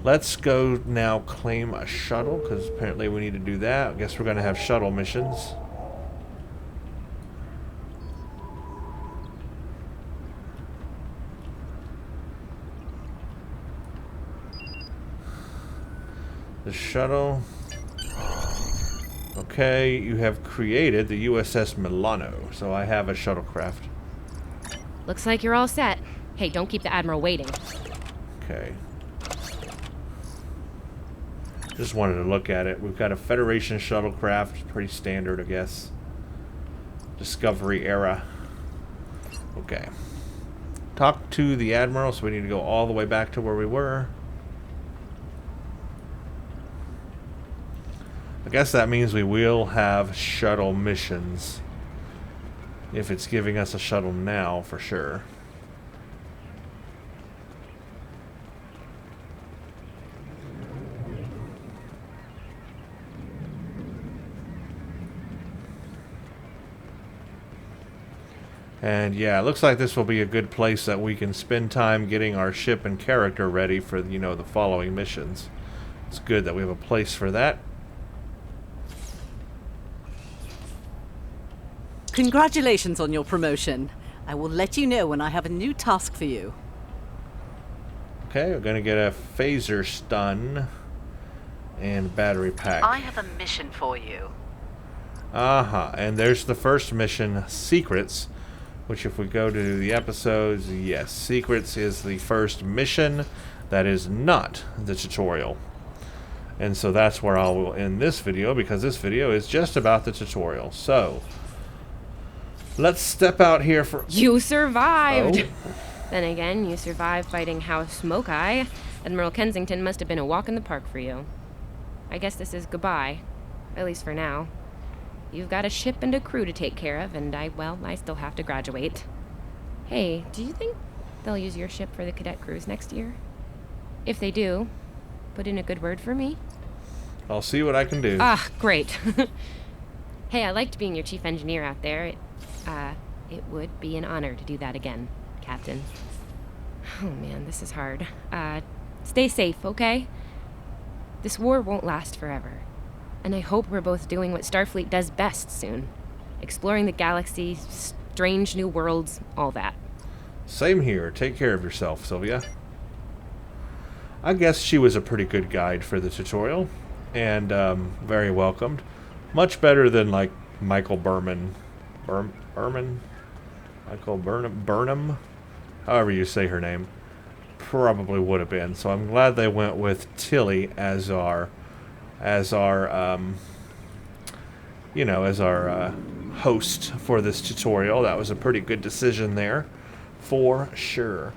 Let's go now claim a shuttle, because apparently we need to do that. I guess we're going to have shuttle missions. The shuttle. Okay, you have created the USS Milano, so I have a shuttlecraft. Looks like you're all set. Hey, don't keep the Admiral waiting. Okay. Just wanted to look at it. We've got a Federation shuttlecraft, pretty standard, I guess. Discovery era. Okay. Talk to the Admiral, so we need to go all the way back to where we were. I guess that means we will have shuttle missions. If it's giving us a shuttle now, for sure. And yeah, it looks like this will be a good place that we can spend time getting our ship and character ready for, you know, the following missions. It's good that we have a place for that. Congratulations on your promotion. I will let you know when I have a new task for you. Okay, we're gonna get a phaser stun and battery pack. I have a mission for you. And there's the first mission, Secrets, which if we go to the episodes, yes, Secrets is the first mission that is not the tutorial. And so that's where I will end this video, because this video is just about the tutorial. So let's step out here for... You survived! Oh. Then again, you survived fighting House Smoke Eye. Admiral Kensington must have been a walk in the park for you. I guess this is goodbye. At least for now. You've got a ship and a crew to take care of, and I still have to graduate. Hey, do you think they'll use your ship for the cadet cruise next year? If they do, put in a good word for me. I'll see what I can do. Ah, great. Hey, I liked being your chief engineer out there. It would be an honor to do that again, Captain. Oh man, this is hard. Stay safe, okay? This war won't last forever. And I hope we're both doing what Starfleet does best soon. Exploring the galaxy, strange new worlds, all that. Same here. Take care of yourself, Sylvia. I guess she was a pretty good guide for the tutorial, and very welcomed. Much better than, like, Michael Burnham? Michael Burnham? However you say her name. Probably would have been. So I'm glad they went with Tilly as our host for this tutorial. That was a pretty good decision there, for sure.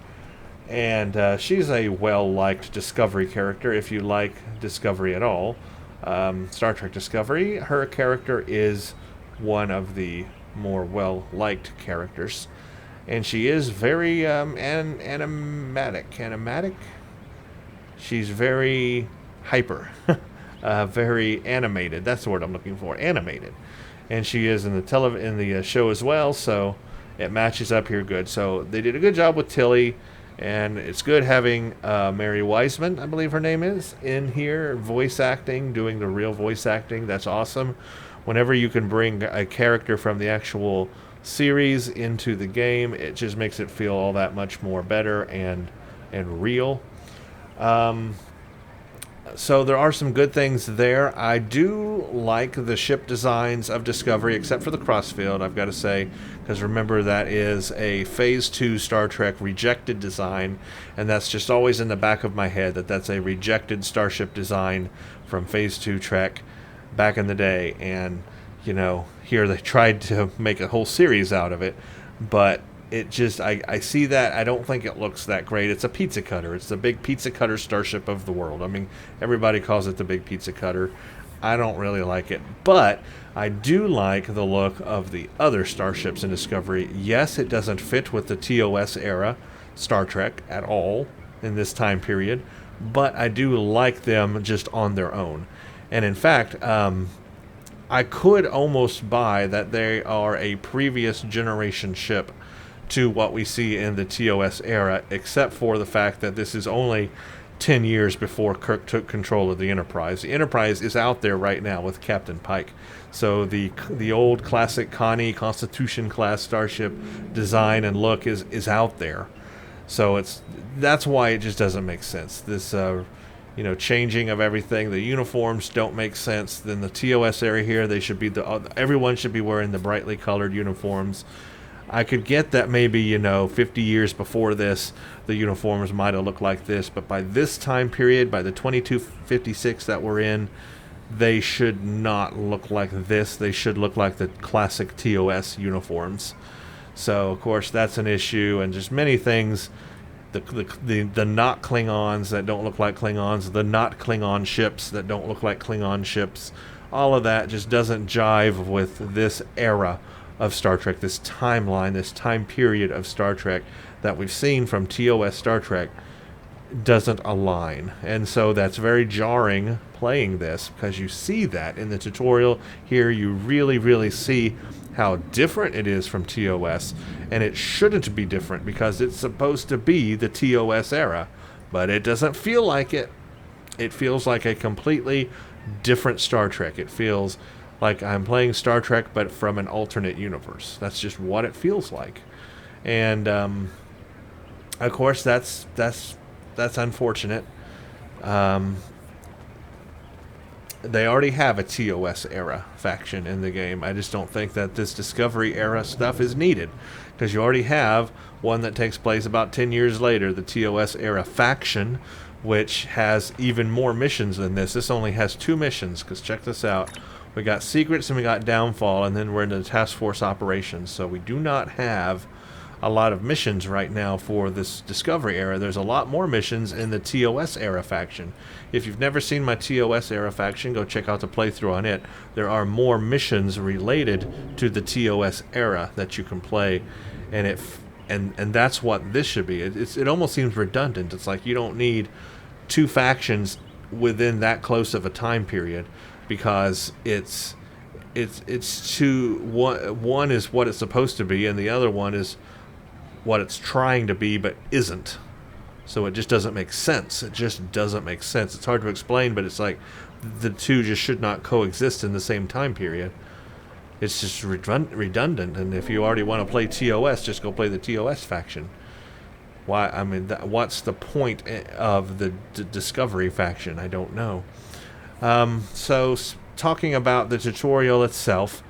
And she's a well-liked Discovery character, if you like Discovery at all. Star Trek Discovery, her character is one of the more well-liked characters. And she is very animatic. She's very hyper. Very animated. That's the word I'm looking for. Animated. And she is in the show as well, so it matches up here good. So they did a good job with Tilly, and it's good having Mary Wiseman, I believe her name is, in here, voice acting, doing the real voice acting. That's awesome. Whenever you can bring a character from the actual series into the game, it just makes it feel all that much more better and real. So there are some good things there. I do like the ship designs of Discovery, except for the crossfield, I've got to say, because remember, that is a Phase 2 Star Trek rejected design, and that's just always in the back of my head, that's a rejected starship design from Phase 2 Trek back in the day. And, you know, here they tried to make a whole series out of it, but it just, I see that. I don't think it looks that great. It's a pizza cutter. It's the big pizza cutter starship of the world. I mean, everybody calls it the big pizza cutter. I don't really like it, but I do like the look of the other starships in Discovery. Yes, it doesn't fit with the TOS era Star Trek at all in this time period, but I do like them just on their own. And in fact, I could almost buy that they are a previous generation ship to what we see in the TOS era, except for the fact that this is only 10 years before Kirk took control of the Enterprise. The Enterprise is out there right now with Captain Pike. So the old classic Constitution class starship design and look is out there. So that's why it just doesn't make sense. This changing of everything. The uniforms don't make sense. Then the TOS area here, they should be everyone should be wearing the brightly colored uniforms. I could get that maybe, 50 years before this, the uniforms might have looked like this, but by this time period, by the 2256 that we're in, they should not look like this. They should look like the classic TOS uniforms. So, of course, that's an issue, and just many things. The not Klingons that don't look like Klingons, the not Klingon ships that don't look like Klingon ships, all of that just doesn't jive with this era of Star Trek, this timeline, this time period of Star Trek that we've seen from TOS Star Trek doesn't align. And so that's very jarring playing this, because you see that in the tutorial here. You really, really see how different it is from TOS, and it shouldn't be different because it's supposed to be the TOS era, but it doesn't feel like it. It feels like a completely different Star Trek. It feels like I'm playing Star Trek, but from an alternate universe. That's just what it feels like. And, of course, that's unfortunate. They already have a TOS era faction in the game. I just don't think that this Discovery era stuff is needed, because you already have one that takes place about 10 years later, the TOS era faction, which has even more missions than this. This only has 2 missions, because check this out. We got Secrets and we got Downfall, and then we're into the Task Force Operations. So we do not have a lot of missions right now for this Discovery era. There's a lot more missions in the TOS era faction. If you've never seen my TOS era faction, go check out the playthrough on it. There are more missions related to the TOS era that you can play, and that's what this should be. It almost seems redundant. It's like you don't need two factions within that close of a time period, because it's two. One is what it's supposed to be, and the other one is what it's trying to be but isn't. So it just doesn't make sense. It just doesn't make sense. It's hard to explain, but it's like the two just should not coexist in the same time period. It's just redundant, and if you already want to play TOS, just go play the TOS faction. Why? I mean, what's the point of the Discovery faction? I don't know. So, talking about the tutorial itself,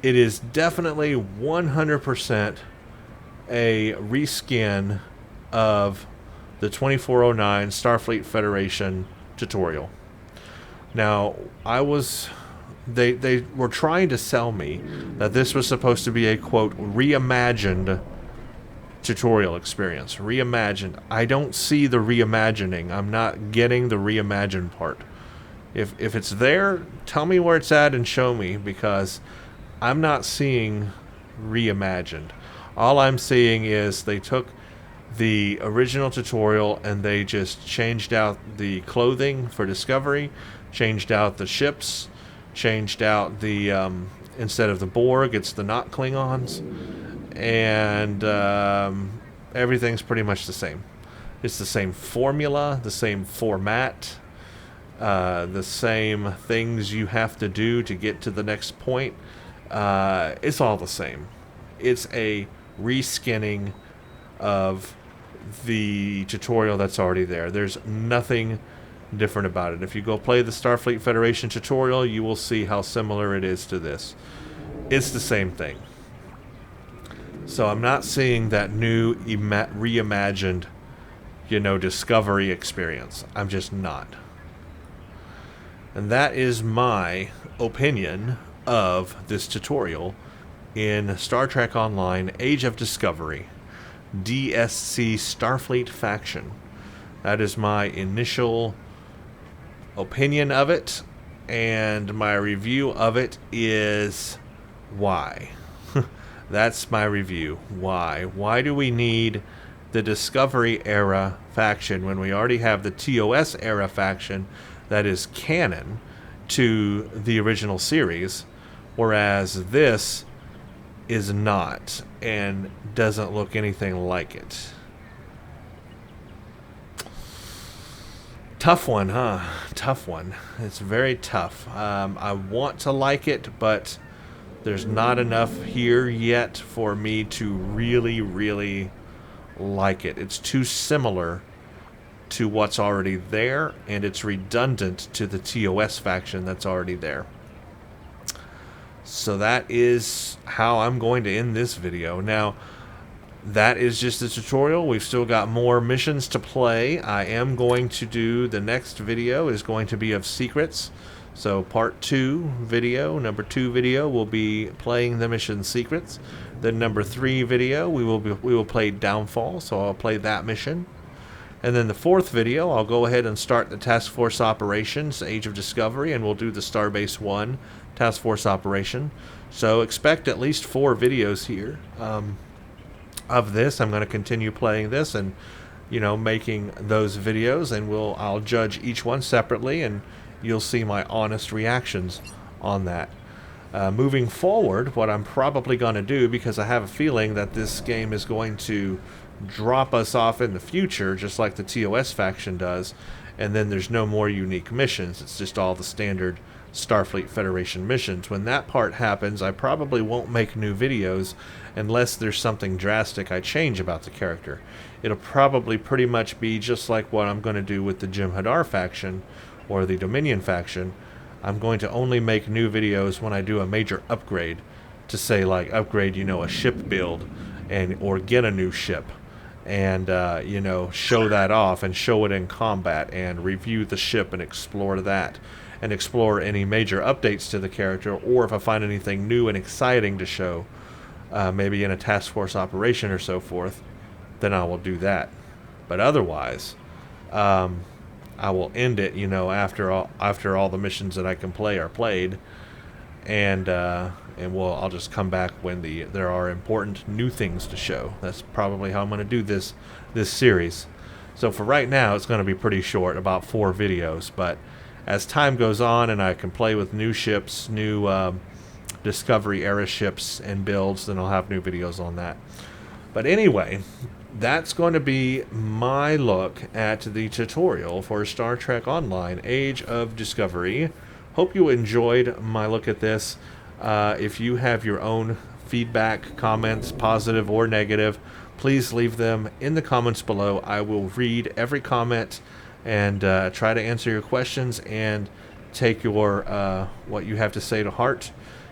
it is definitely 100% a reskin of the 2409 Starfleet Federation tutorial. Now, they were trying to sell me that this was supposed to be a, quote, reimagined tutorial experience. Reimagined. I don't see the reimagining. I'm not getting the reimagined part. If it's there, tell me where it's at and show me, because I'm not seeing reimagined. All I'm seeing is they took the original tutorial and they just changed out the clothing for Discovery, changed out the ships, changed out the instead of the Borg, it's the not Klingons, and everything's pretty much the same. It's the same formula, the same format, the same things you have to do to get to the next point. It's all the same. It's a reskinning of the tutorial that's already there. There's nothing different about it. If you go play the Starfleet Federation tutorial, you will see how similar it is to this. It's the same thing. So I'm not seeing that new reimagined, Discovery experience. I'm just not. And that is my opinion of this tutorial in Star Trek Online Age of Discovery, DSC Starfleet faction. That is my initial opinion of it, and my review of it is why. That's my review. Why? Why do we need the Discovery era faction when we already have the TOS era faction that is canon to the original series, whereas this is not and doesn't look anything like it? Tough one, huh? Tough one. It's very tough. I want to like it, but there's not enough here yet for me to really, really like it. It's too similar to what's already there, and it's redundant to the TOS faction that's already there. So that is how I'm going to end this video. Now, that is just the tutorial. We've still got more missions to play. I am going to do, the next video is going to be of secrets. So part 2 video, number 2 video, will be playing the mission secrets. Then number 3 video, we will play Downfall, so I'll play that mission. And then the 4th video, I'll go ahead and start the Task Force Operations, Age of Discovery, and we'll do the Starbase 1 Task Force Operation. So expect at least 4 videos here of this. I'm going to continue playing this and, making those videos, and I'll judge each one separately, and you'll see my honest reactions on that. Moving forward, what I'm probably going to do, because I have a feeling that this game is going to drop us off in the future, just like the TOS faction does, and then there's no more unique missions. It's just all the standard Starfleet Federation missions. When that part happens, I probably won't make new videos unless there's something drastic I change about the character. It'll probably pretty much be just like what I'm going to do with the Jem'Hadar faction or the Dominion faction. I'm going to only make new videos when I do a major upgrade, to say like upgrade, a ship build, or get a new ship, and show that off and show it in combat and review the ship and explore that, and explore any major updates to the character, or if I find anything new and exciting to show, maybe in a task force operation or so forth, then I will do that. But otherwise, I will end it, you know, after all the missions that I can play are played, and I'll just come back when there are important new things to show. That's probably how I'm going to do this series. So for right now, it's going to be pretty short, about 4 videos. But as time goes on and I can play with new ships, new Discovery era ships and builds, then I'll have new videos on that. But anyway, that's going to be my look at the tutorial for Star Trek Online Age of Discovery. Hope you enjoyed my look at this. If you have your own feedback, comments, positive or negative, please leave them in the comments below. I will read every comment and try to answer your questions and take your what you have to say to heart.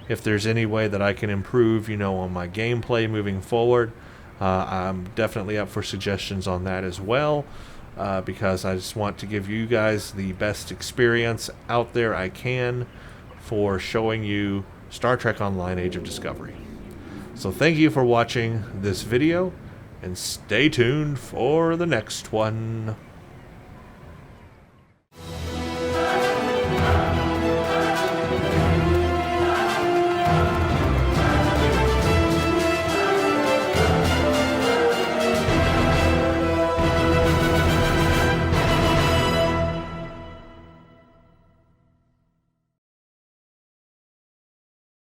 If there's any way that I can improve, you know, on my gameplay moving forward, I'm definitely up for suggestions on that as well, because I just want to give you guys the best experience out there I can for showing you Star Trek Online Age of Discovery. So thank you for watching this video, and stay tuned for the next one.